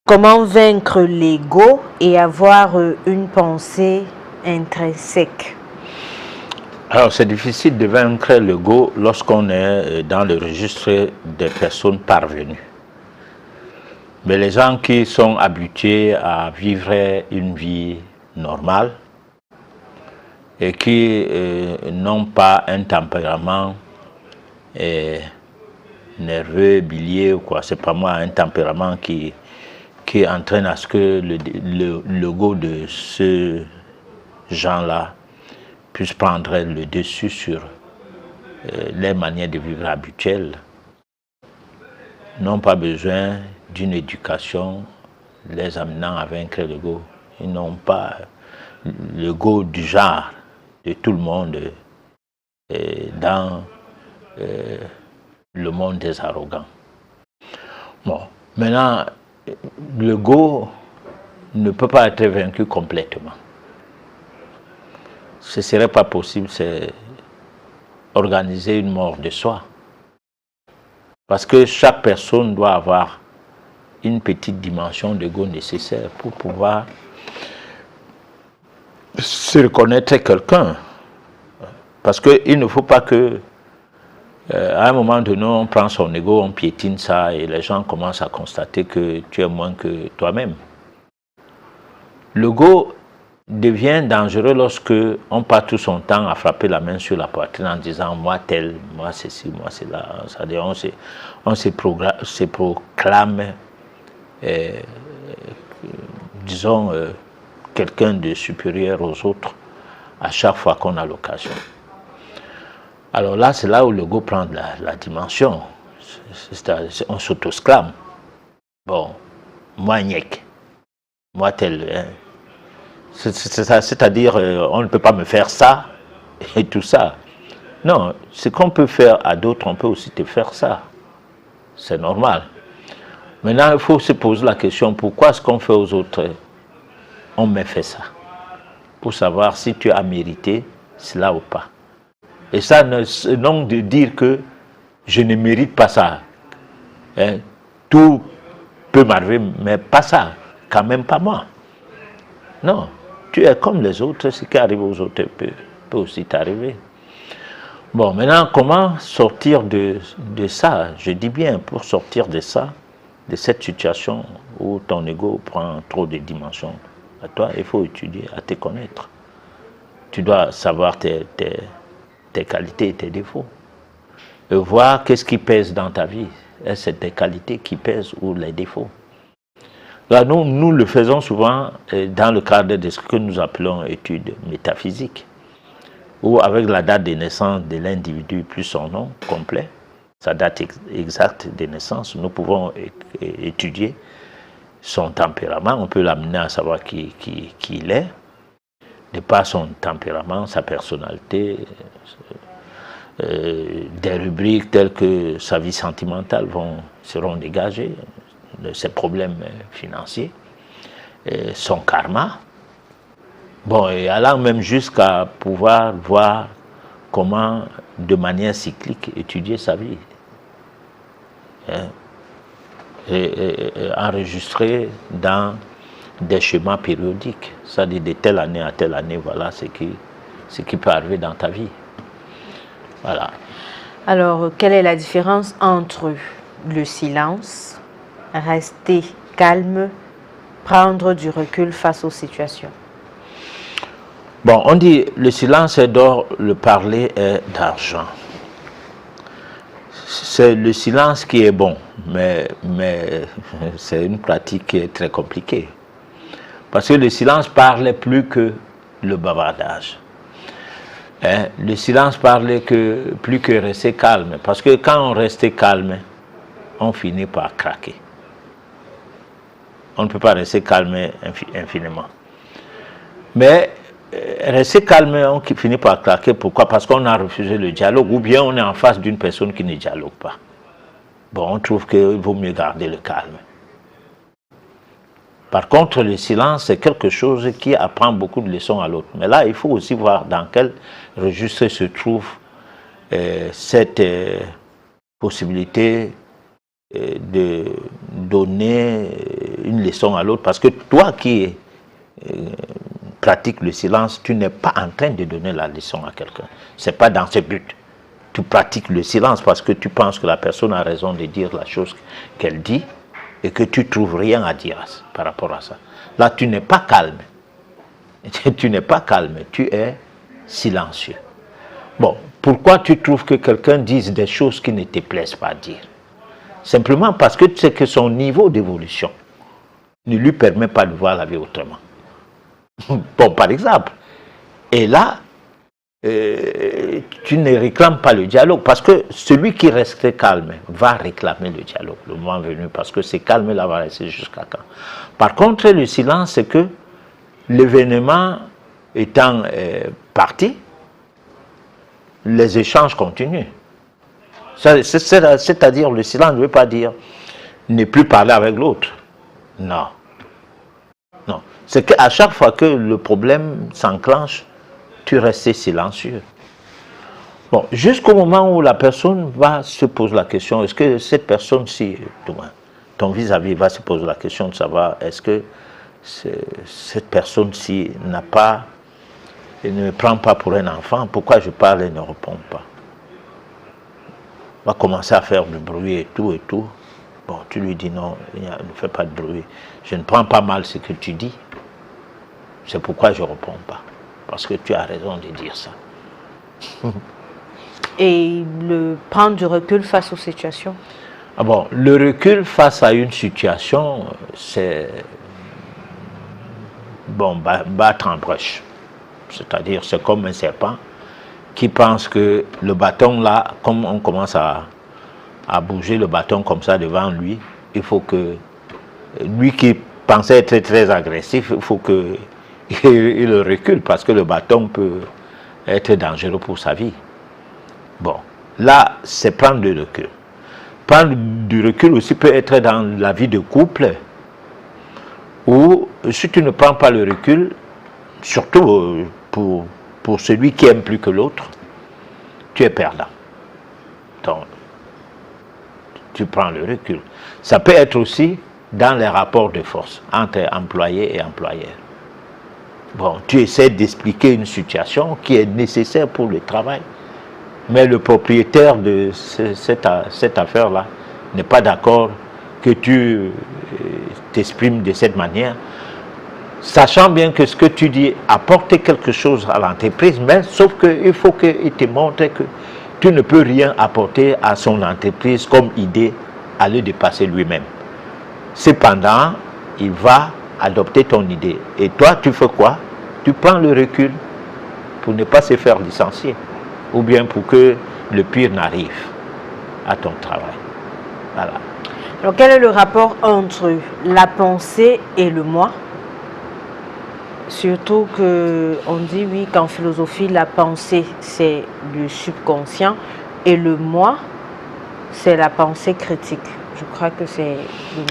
Comment vaincre l'ego et avoir une pensée intrinsèque? Alors, c'est difficile de vaincre l'ego lorsqu'on est dans le registre des personnes parvenues. Mais les gens qui sont habitués à vivre une vie normale et qui n'ont pas un tempérament nerveux, bilier ou quoi, c'est pas moi, un tempérament qui entraîne à ce que l'ego de ce gens-là puisse prendre le dessus sur les manières de vivre habituelles, n'ont pas besoin d'une éducation les amenant à vaincre l'ego. Ils n'ont pas l'ego du genre de tout le monde dans le monde des arrogants. Bon, maintenant, l'ego ne peut pas être vaincu complètement. Ce ne serait pas possible, c'est organiser une mort de soi. Parce que chaque personne doit avoir une petite dimension d'ego nécessaire pour pouvoir se reconnaître quelqu'un. Parce qu'il ne faut pas que, à un moment donné, on prend son ego, on piétine ça et les gens commencent à constater que tu es moins que toi-même. L'ego devient dangereux lorsque on passe tout son temps à frapper la main sur la poitrine en disant moi tel, moi ceci, moi cela. C'est-à-dire on se proclame, disons, quelqu'un de supérieur aux autres à chaque fois qu'on a l'occasion. Alors là, c'est là où l'ego prend la dimension. On s'autosclame. Bon, moi niek, moi tel. Hein. C'est-à-dire, on ne peut pas me faire ça et tout ça. Non, ce qu'on peut faire à d'autres, on peut aussi te faire ça. C'est normal. Maintenant, il faut se poser la question, pourquoi ce qu'on fait aux autres, on me fait ça? Pour savoir si tu as mérité cela ou pas. Et ça, non de dire que je ne mérite pas ça. Hein? Tout peut m'arriver, mais pas ça. Quand même pas moi. Non. Tu es comme les autres, ce qui arrive aux autres peut aussi t'arriver. Bon, maintenant, comment sortir de ça? Je dis bien, pour sortir de ça, de cette situation où ton ego prend trop de dimensions à toi, il faut étudier, à te connaître. Tu dois savoir tes qualités et tes défauts. Et voir qu'est-ce qui pèse dans ta vie. Est-ce que c'est tes qualités qui pèsent ou les défauts? Là, nous le faisons souvent dans le cadre de ce que nous appelons études métaphysiques, où avec la date de naissance de l'individu plus son nom complet, sa date exacte de naissance, nous pouvons étudier son tempérament. On peut l'amener à savoir qui il est, de par son tempérament, sa personnalité, des rubriques telles que sa vie sentimentale seront dégagées, ses problèmes financiers, son karma. Bon, et allant même jusqu'à pouvoir voir comment, de manière cyclique, étudier sa vie. Hein? Et enregistrer dans des schémas périodiques. C'est-à-dire de telle année à telle année, voilà ce qui peut arriver dans ta vie. Voilà. Alors, quelle est la différence entre le silence, rester calme, prendre du recul face aux situations? Bon, on dit le silence est d'or, le parler est d'argent. C'est le silence qui est bon, mais c'est une pratique qui est très compliquée. Parce que le silence parlait plus que le bavardage. Hein? Le silence parlait plus que rester calme. Parce que quand on restait calme, on finit par craquer. On ne peut pas rester calme infiniment. Mais rester calme, on finit par craquer. Pourquoi? Parce qu'on a refusé le dialogue, ou bien on est en face d'une personne qui ne dialogue pas. Bon, on trouve qu'il vaut mieux garder le calme. Par contre, le silence, c'est quelque chose qui apprend beaucoup de leçons à l'autre. Mais là, il faut aussi voir dans quel registre se trouve cette possibilité de donner une leçon à l'autre. Parce que toi qui pratiques le silence, tu n'es pas en train de donner la leçon à quelqu'un. Ce n'est pas dans ce but. Tu pratiques le silence parce que tu penses que la personne a raison de dire la chose qu'elle dit et que tu ne trouves rien à dire par rapport à ça. Là, tu n'es pas calme. Tu n'es pas calme, tu es silencieux. Bon, pourquoi tu trouves que quelqu'un dise des choses qui ne te plaisent pas à dire? Simplement parce que tu sais que son niveau d'évolution ne lui permet pas de voir la vie autrement. Bon, par exemple, et là, tu ne réclames pas le dialogue parce que celui qui reste calme va réclamer le dialogue le moment venu parce que c'est calme là va rester jusqu'à quand. Par contre, le silence, c'est que l'événement étant parti, les échanges continuent. C'est-à-dire, le silence ne veut pas dire ne plus parler avec l'autre. Non. Non. C'est qu'à chaque fois que le problème s'enclenche, tu restes silencieux. Bon, jusqu'au moment où la personne va se poser la question, est-ce que cette personne-ci ton vis-à-vis va se poser la question de savoir est-ce que cette personne-ci ne me prend pas pour un enfant, pourquoi je parle et ne répond pas. Va commencer à faire du bruit et tout et tout. Bon, tu lui dis non, ne fais pas de bruit. Je ne prends pas mal ce que tu dis. C'est pourquoi je ne réponds pas. Parce que tu as raison de dire ça. Et prendre du recul face aux situations? Ah bon, le recul face à une situation, c'est battre en brèche. C'est-à-dire, c'est comme un serpent qui pense que le bâton là, comme on commence à bouger le bâton comme ça devant lui, il faut que lui qui pensait être très agressif, il faut qu'il le recule parce que le bâton peut être dangereux pour sa vie. Bon, là, c'est prendre du recul. Prendre du recul aussi peut être dans la vie de couple, où si tu ne prends pas le recul, surtout pour celui qui aime plus que l'autre, tu es perdant. Donc, tu prends le recul. Ça peut être aussi dans les rapports de force entre employé et employeur. Bon, tu essaies d'expliquer une situation qui est nécessaire pour le travail, mais le propriétaire de cette affaire-là n'est pas d'accord que tu t'exprimes de cette manière, sachant bien que ce que tu dis apporte quelque chose à l'entreprise, mais sauf qu'il faut qu'il te montre que tu ne peux rien apporter à son entreprise comme idée à le dépasser lui-même. Cependant, il va adopter ton idée. Et toi, tu fais quoi? Tu prends le recul pour ne pas se faire licencier, ou bien pour que le pire n'arrive à ton travail. Voilà. Alors, quel est le rapport entre la pensée et le moi? Surtout qu'on dit, oui, qu'en philosophie, la pensée, c'est le subconscient et le moi, c'est la pensée critique. Je crois que c'est...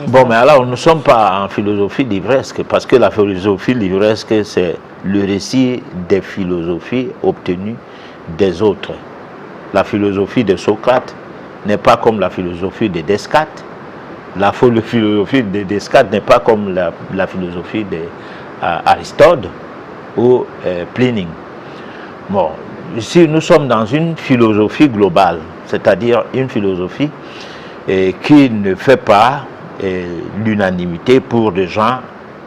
Bon, mais alors, nous ne sommes pas en philosophie livresque, parce que la philosophie livresque, c'est le récit des philosophies obtenues des autres. La philosophie de Socrate n'est pas comme la philosophie de Descartes. La philosophie de Descartes n'est pas comme la philosophie d'Aristote ou Pline. Bon, ici, nous sommes dans une philosophie globale, c'est-à-dire une philosophie qui ne fait pas l'unanimité pour des gens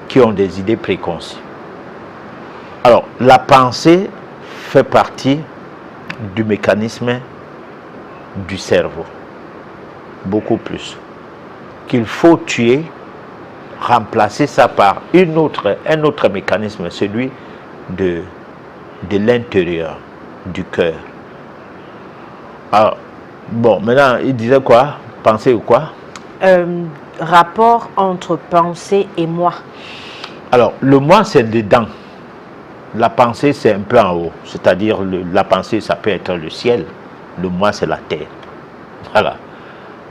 qui ont des idées préconçues. Alors, la pensée fait partie du mécanisme du cerveau, beaucoup plus, qu'il faut tuer, remplacer ça par un autre mécanisme, celui de l'intérieur, du cœur. Alors, bon, maintenant, il disait quoi? Pensée ou quoi? Rapport entre pensée et moi. Alors, le moi, c'est dedans. La pensée, c'est un peu en haut. C'est-à-dire, la pensée, ça peut être le ciel. Le moi, c'est la terre. Voilà.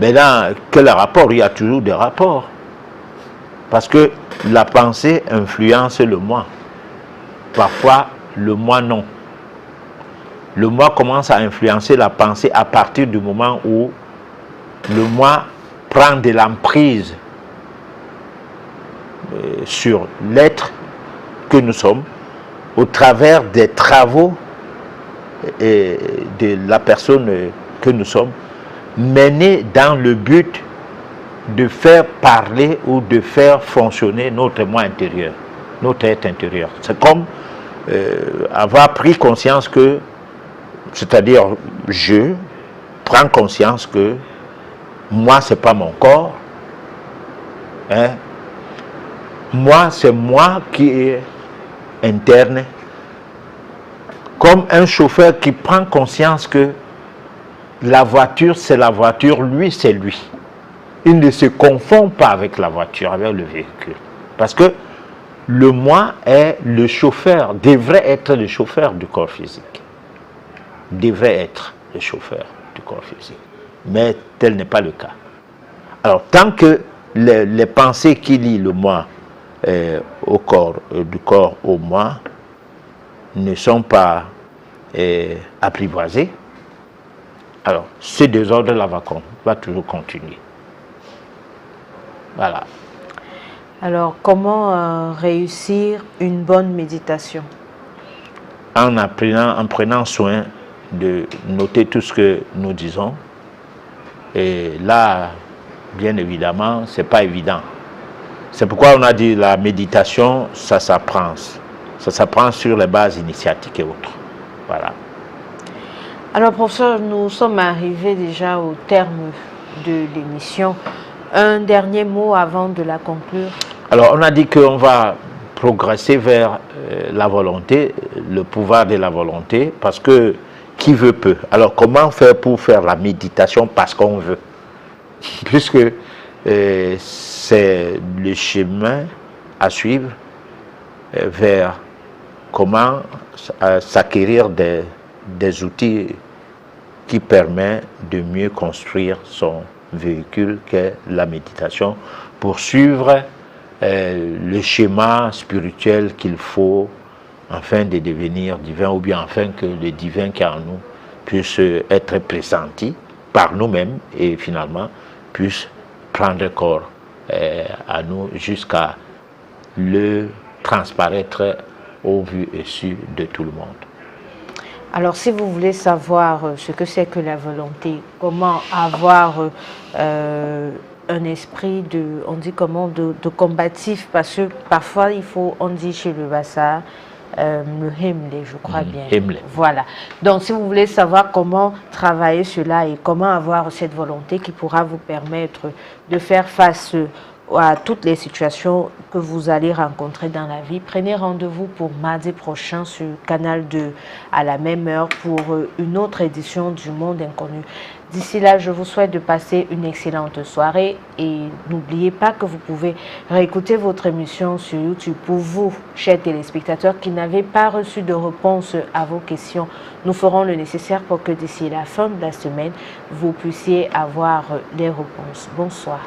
Maintenant, quel rapport? Il y a toujours des rapports. Parce que la pensée influence le moi. Parfois, le moi, non. Le moi commence à influencer la pensée à partir du moment où le moi prend de l'emprise sur l'être que nous sommes au travers des travaux de la personne que nous sommes, menés dans le but de faire parler ou de faire fonctionner notre moi intérieur, notre être intérieur. C'est comme avoir pris conscience que, c'est-à-dire je prends conscience que moi, c'est pas mon corps. Hein? Moi, c'est moi qui est interne. Comme un chauffeur qui prend conscience que la voiture, c'est la voiture, lui, c'est lui. Il ne se confond pas avec la voiture, avec le véhicule. Parce que le moi est le chauffeur, devrait être le chauffeur du corps physique. Devrait être le chauffeur du corps physique. Mais tel n'est pas le cas. Alors, tant que les pensées qui lient le moi au corps, du corps au moi, ne sont pas apprivoisées, alors ce désordre-là va toujours continuer. Voilà. Alors, comment réussir une bonne méditation? En prenant soin de noter tout ce que nous disons. Et là, bien évidemment, ce n'est pas évident. C'est pourquoi on a dit la méditation, ça s'apprend. Ça s'apprend sur les bases initiatiques et autres. Voilà. Alors, professeur, nous sommes arrivés déjà au terme de l'émission. Un dernier mot avant de la conclure? Alors, on a dit qu'on va progresser vers la volonté, le pouvoir de la volonté, parce que qui veut peut. Alors, comment faire pour faire la méditation parce qu'on veut? Puisque c'est le chemin à suivre vers comment s'acquérir des outils qui permettent de mieux construire son véhicule qu'est la méditation pour suivre le schéma spirituel qu'il faut afin de devenir divin, ou bien afin que le divin qui est en nous puisse être pressenti par nous-mêmes et finalement puisse prendre corps à nous jusqu'à le transparaître au vu et su de tout le monde. Alors, si vous voulez savoir ce que c'est que la volonté, comment avoir un esprit de, on dit comment, de combatif, parce que parfois, on dit chez le Bassa, le Hemle, je crois bien. Hemle. Voilà. Donc, si vous voulez savoir comment travailler cela et comment avoir cette volonté qui pourra vous permettre de faire face à toutes les situations que vous allez rencontrer dans la vie, prenez rendez-vous pour mardi prochain sur Canal 2 à la même heure pour une autre édition du Monde Inconnu. D'ici là, je vous souhaite de passer une excellente soirée et n'oubliez pas que vous pouvez réécouter votre émission sur YouTube. Pour vous, chers téléspectateurs, qui n'avez pas reçu de réponse à vos questions, nous ferons le nécessaire pour que d'ici la fin de la semaine, vous puissiez avoir les réponses. Bonsoir.